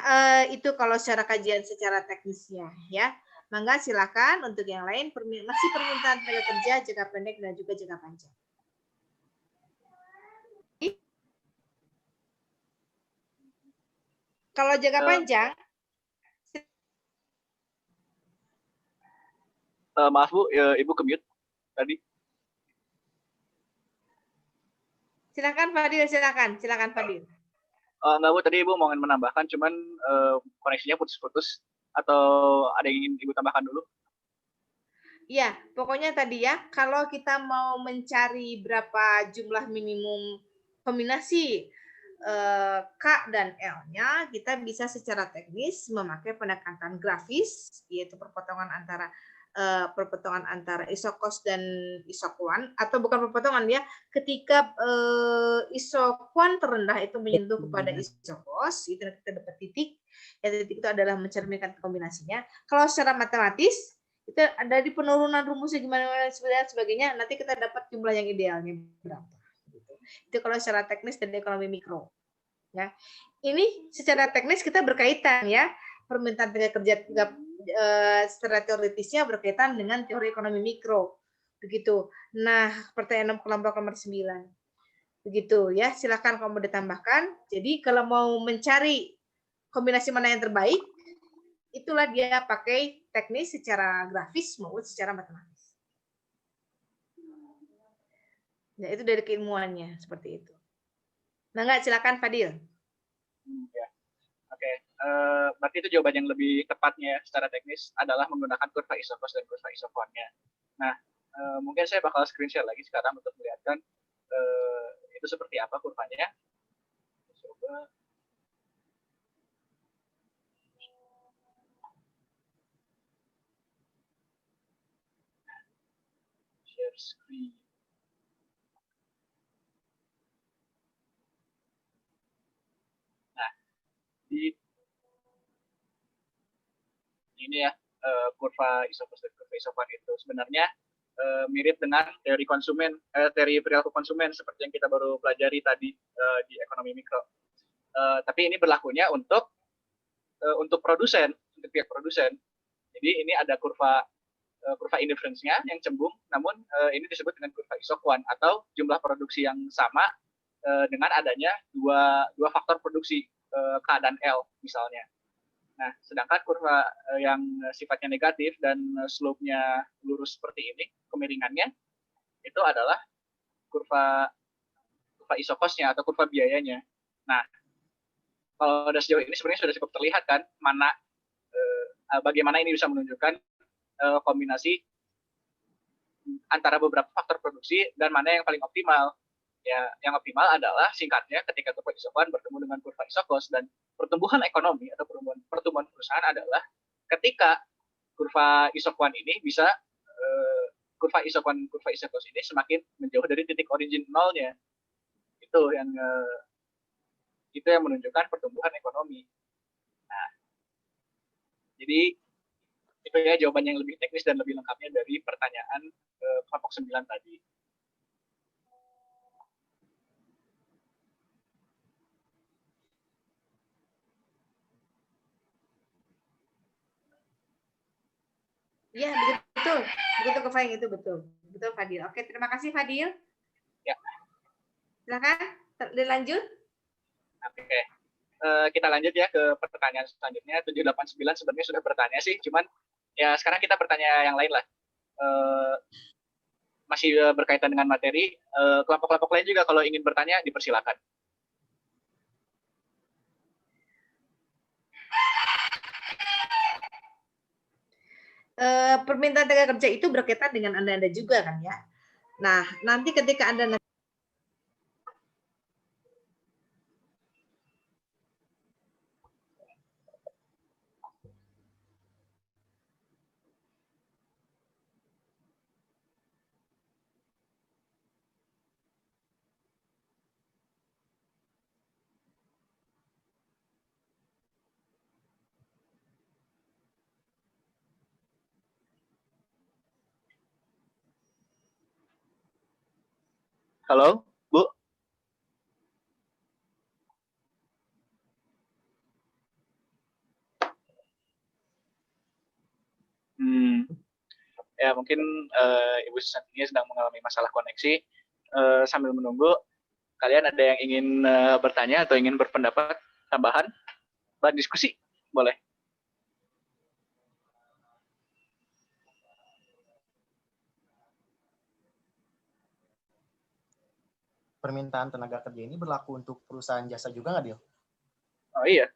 itu kalau secara kajian secara teknisnya ya. Mangga silakan untuk yang lain, masih permintaan tenaga kerja jangka pendek dan juga jangka panjang. Kalau jangka panjang, maaf Bu, Ibu ke-mute tadi. Silakan Fadil, silakan Fadil. Enggak Bu, tadi Ibu mau menambahkan, cuman koneksinya putus-putus, atau ada yang ingin Ibu tambahkan dulu? Iya, pokoknya tadi ya, kalau kita mau mencari berapa jumlah minimum kombinasi K dan L-nya, kita bisa secara teknis memakai pendekatan grafis, yaitu perpotongan antara isokos dan isokwan, atau bukan perpotongan ya, ketika isokwan terendah itu menyentuh kepada isokos, itu kita dapat titik, ya titik itu adalah mencerminkan kombinasinya. Kalau secara matematis, itu ada di penurunan rumusnya gimana sebagainya, nanti kita dapat jumlah yang idealnya berapa. Itu kalau secara teknis dan ekonomi mikro. Ya, ini secara teknis kita berkaitan ya, permintaan tenaga kerja secara teoritisnya berkaitan dengan teori ekonomi mikro. Begitu. Nah, pertanyaan kelompok nomor 9. Begitu ya, silakan kamu ditambahkan. Jadi kalau mau mencari kombinasi mana yang terbaik, itulah dia pakai teknis secara grafis maupun secara matematis. Ya, itu dari keilmuannya seperti itu. Nah, enggak, silakan Fadil. Ya. Oke. Berarti itu jawaban yang lebih tepatnya secara teknis adalah menggunakan kurva isokos dan kurva isokwannya. Nah, mungkin saya bakal screen share lagi sekarang untuk melihatkan itu seperti apa kurvanya. Coba. Share screen. Nah, di ini ya, kurva isokos dan kurva isokwan itu sebenarnya mirip dengan teori perilaku konsumen seperti yang kita baru pelajari tadi di ekonomi mikro. Tapi ini berlakunya untuk produsen, untuk pihak produsen. Jadi ini ada kurva indifference-nya yang cembung, namun ini disebut dengan kurva isokwan atau jumlah produksi yang sama dengan adanya dua faktor produksi, K dan L misalnya. Nah, sedangkan kurva yang sifatnya negatif dan slope-nya lurus seperti ini, kemiringannya, itu adalah kurva isokosnya atau kurva biayanya. Nah, kalau udah sejauh ini sebenarnya sudah cukup terlihat kan bagaimana ini bisa menunjukkan kombinasi antara beberapa faktor produksi dan mana yang paling optimal. Ya, yang optimal adalah singkatnya ketika kurva isokwan bertemu dengan kurva isokos, dan pertumbuhan ekonomi atau pertumbuhan perusahaan adalah ketika kurva isokwan ini bisa kurva isokos ini semakin menjauh dari titik origin nolnya. Itu itu yang menunjukkan pertumbuhan ekonomi. Nah, jadi itu ya jawaban yang lebih teknis dan lebih lengkapnya dari pertanyaan kelompok 9 tadi. Iya, betul. Betul ke Fadil, itu betul. Betul Fadil. Oke, terima kasih Fadil. Ya. Silakan, dilanjut. Oke. Kita lanjut ya ke pertanyaan selanjutnya. 789 sebenarnya sudah bertanya sih, cuman ya sekarang kita bertanya yang lain lah. Masih berkaitan dengan materi, kelompok-kelompok lain juga kalau ingin bertanya dipersilakan. Permintaan tenaga kerja itu berkaitan dengan Anda juga kan ya. Nah, nanti ketika Anda Halo, Bu? Ya mungkin Ibu Susanti sedang mengalami masalah koneksi. Sambil menunggu, kalian ada yang ingin bertanya atau ingin berpendapat tambahan? Diskusi, boleh. Permintaan tenaga kerja ini berlaku untuk perusahaan jasa juga nggak, Dil? Oh iya.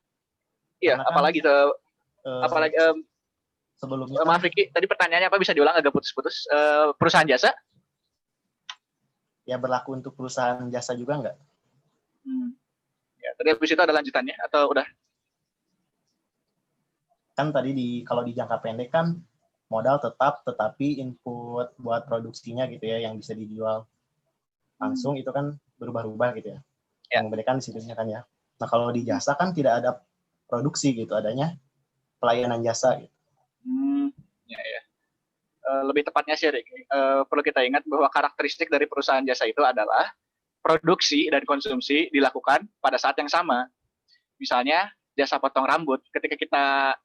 Iya, karena apalagi sebelumnya maaf Riki, tadi pertanyaannya apa, bisa diulang, agak putus-putus. Perusahaan jasa? Ya, berlaku untuk perusahaan jasa juga nggak? Ya, tadi habis itu ada lanjutannya atau udah? Kan tadi kalau di jangka pendek kan modal tetap, tetapi input buat produksinya gitu ya yang bisa dijual langsung itu kan berubah-ubah gitu ya. Yang membedakan di situnya kan ya. Nah, kalau di jasa kan tidak ada produksi gitu, adanya pelayanan jasa gitu. Ya. Lebih tepatnya sih, perlu kita ingat bahwa karakteristik dari perusahaan jasa itu adalah produksi dan konsumsi dilakukan pada saat yang sama. Misalnya jasa potong rambut, ketika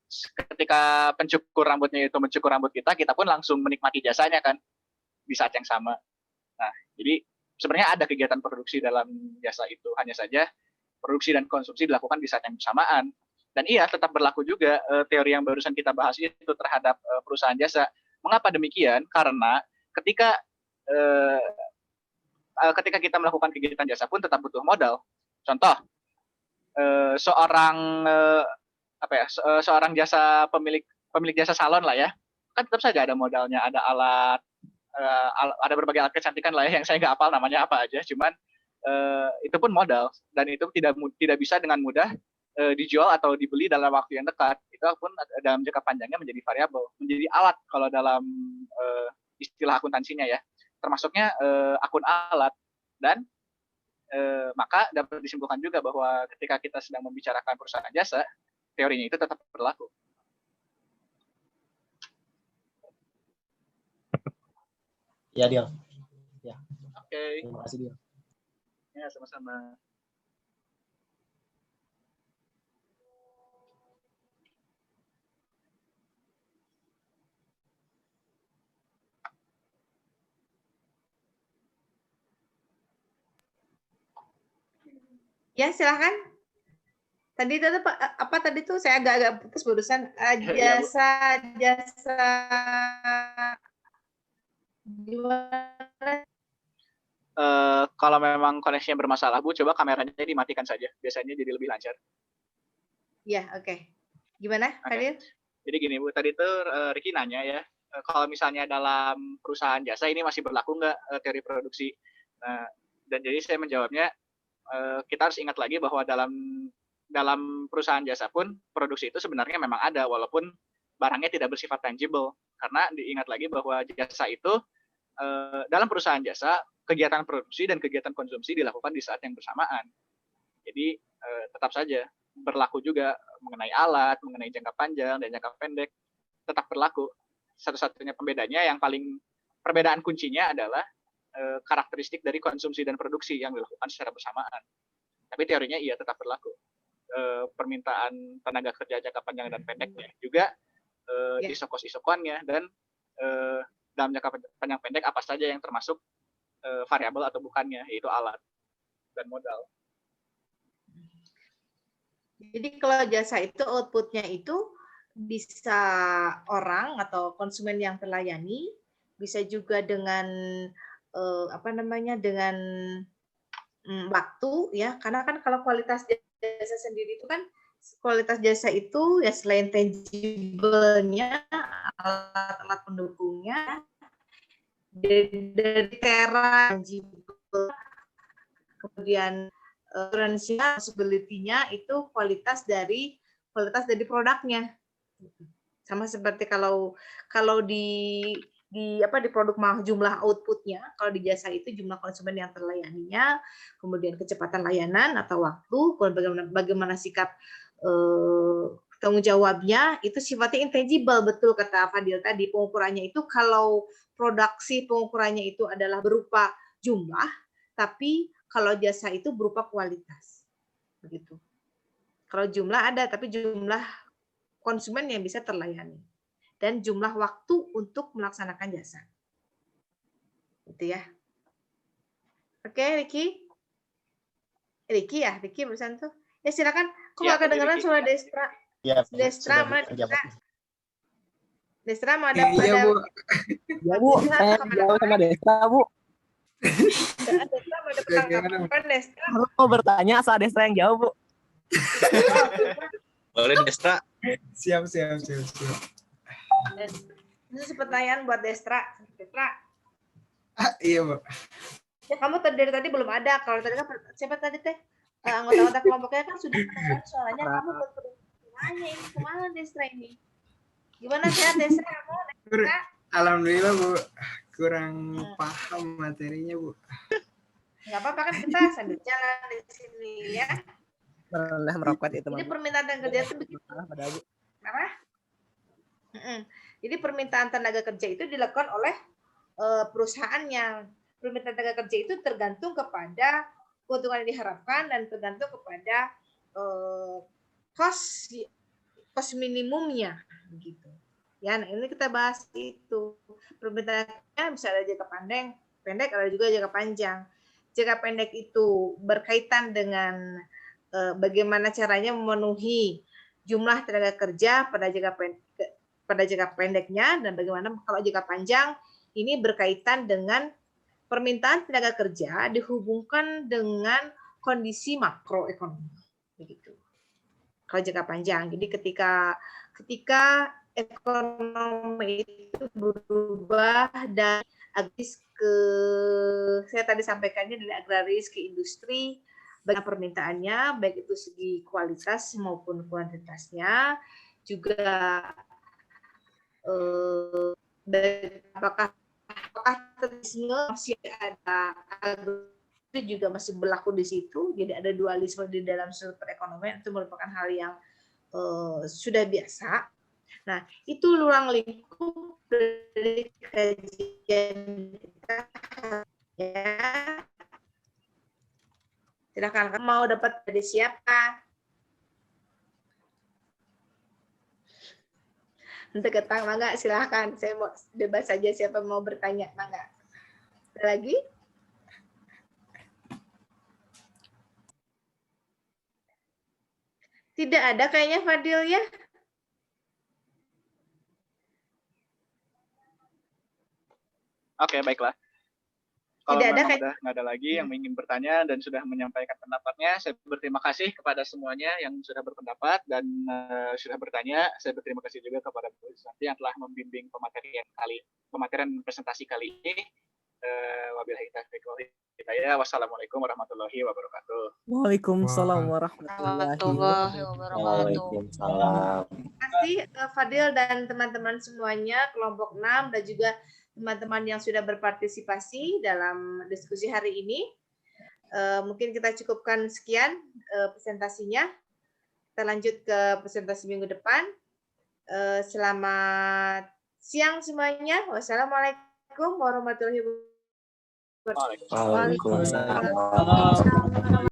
pencukur rambutnya itu mencukur rambut kita pun langsung menikmati jasanya kan di saat yang sama. Nah, jadi sebenarnya ada kegiatan produksi dalam jasa itu, hanya saja produksi dan konsumsi dilakukan di saat yang bersamaan. Dan iya, tetap berlaku juga teori yang barusan kita bahas itu terhadap perusahaan jasa. Mengapa demikian? Karena ketika kita melakukan kegiatan jasa pun tetap butuh modal. Contoh, seorang jasa pemilik jasa salon lah ya, kan tetap saja ada modalnya, ada alat, ada berbagai alat kecantikan lah ya, yang saya nggak hafal namanya apa aja, cuman itu pun modal, dan itu tidak bisa dengan mudah dijual atau dibeli dalam waktu yang dekat. Itu pun dalam jangka panjangnya menjadi variabel, menjadi alat kalau dalam istilah akuntansinya ya, termasuknya akun alat. Dan maka dapat disimpulkan juga bahwa ketika kita sedang membicarakan perusahaan jasa, teorinya itu tetap berlaku. Ya, Dil. Ya. Oke. Terima kasih, Dil. Ya, sama-sama. Ya, silakan. Tadi itu apa tadi tuh saya agak putus barusan, jasa gimana? Kalau memang koneksinya bermasalah, Bu, coba kameranya dimatikan saja. Biasanya jadi lebih lancar. Ya, oke. Gimana, Fadil? Jadi gini, Bu, tadi tuh Riki nanya ya, kalau misalnya dalam perusahaan jasa ini masih berlaku nggak teori produksi? Dan jadi saya menjawabnya, kita harus ingat lagi bahwa dalam perusahaan jasa pun produksi itu sebenarnya memang ada, walaupun barangnya tidak bersifat tangible. Karena diingat lagi bahwa jasa itu dalam perusahaan jasa, kegiatan produksi dan kegiatan konsumsi dilakukan di saat yang bersamaan. Jadi tetap saja berlaku juga mengenai alat, mengenai jangka panjang dan jangka pendek, tetap berlaku. Satu-satunya pembedanya yang paling perbedaan kuncinya adalah karakteristik dari konsumsi dan produksi yang dilakukan secara bersamaan. Tapi teorinya iya tetap berlaku. Permintaan tenaga kerja jangka panjang dan pendeknya juga isokos-isokannya, dan dalam jangka panjang pendek apa saja yang termasuk variabel atau bukannya, yaitu alat dan modal. Jadi kalau jasa itu outputnya itu bisa orang atau konsumen yang terlayani, bisa juga dengan dengan waktu ya, karena kan kalau kualitas jasa sendiri itu kan kualitas jasa itu ya selain tangible-nya, alat-alat pendukungnya, dari tangible, kemudian possibility-nya itu kualitas dari produknya. Sama seperti kalau di produk mah jumlah outputnya, kalau di jasa itu jumlah konsumen yang terlayaninya, kemudian kecepatan layanan atau waktu, bagaimana sikap tanggung jawabnya, itu sifatnya intangible, betul kata Fadil tadi. Pengukurannya itu kalau produksi pengukurannya itu adalah berupa jumlah, tapi kalau jasa itu berupa kualitas. Begitu. Kalau jumlah ada, tapi jumlah konsumen yang bisa terlayani. Dan jumlah waktu untuk melaksanakan jasa. Gitu ya. Oke, Riki. Riki barusan tuh. Ya silakan. Kok nggak kedengeran suara Destra? Ya, Destra, mana Destra? Destra mau ada Iya, Bu. Ya, Bu. Saya jauh sama Destra, Bu. Destra mau ada pertanggapan, Destra. Aku mau bertanya asal Destra yang jauh, Bu. Boleh Destra. Siap. Ini pertanyaan buat Destra. Iya, Bu. Ya, kamu dari tadi belum ada. Kalau tadi kan siapa tadi teh? Anggota-anggota kelompoknya kan sudah mendengar suaranya. Kamu belum nanya ini kemana Destra ini? Gimana sehat Destra? Alhamdulillah, Bu. Kurang paham materinya, Bu. Nggak apa-apa kan kita sambil jalan di sini ya. Pernah merokok itu. Jadi permintaan tenaga kerja itu begitu. Apa? Jadi permintaan tenaga kerja itu dilakukan oleh perusahaannya. Permintaan tenaga kerja itu tergantung kepada keuntungan yang diharapkan dan tergantung kepada cost minimumnya, begitu. Ya, nah ini kita bahas itu. Permintaannya bisa ada jangka pendek, ada juga jangka panjang. Jangka pendek itu berkaitan dengan bagaimana caranya memenuhi jumlah tenaga kerja pada jangka pendeknya, dan bagaimana kalau jangka panjang ini berkaitan dengan permintaan tenaga kerja dihubungkan dengan kondisi makroekonomi, begitu. Kalau jangka panjang, jadi ketika ekonomi itu berubah dari agraris ke, saya tadi sampaikannya dari agraris ke industri, banyak permintaannya, baik itu segi kualitas maupun kuantitasnya, juga apakah tradisional masih ada, itu juga masih berlaku di situ. Jadi ada dualisme di dalam sudut perekonomian, itu merupakan hal yang sudah biasa. Nah, itu ruang lingkup dari kajian kita ya. Silakan, mau dapat dari siapa? Untuk ketang, mangga silakan. Saya mau bebas saja siapa mau bertanya, mangga. Ada lagi? Tidak ada kayaknya Fadil ya. Oke, baiklah. Kalau Tidak ada memang nggak ada lagi yang ingin bertanya dan sudah menyampaikan pendapatnya, saya berterima kasih kepada semuanya yang sudah berpendapat dan sudah bertanya. Saya berterima kasih juga kepada Bu Santi yang telah membimbing pematerian presentasi kali ini. Wabillahi taufiq wal hidayah. Wassalamualaikum warahmatullahi wabarakatuh. Waalaikumsalam warahmatullahi wabarakatuh. Terima kasih Fadil dan teman-teman semuanya, kelompok 6 dan juga teman-teman yang sudah berpartisipasi dalam diskusi hari ini. Mungkin kita cukupkan sekian presentasinya. Kita lanjut ke presentasi minggu depan. Selamat siang semuanya. Wassalamualaikum warahmatullahi wabarakatuh. Waalaikumsalam.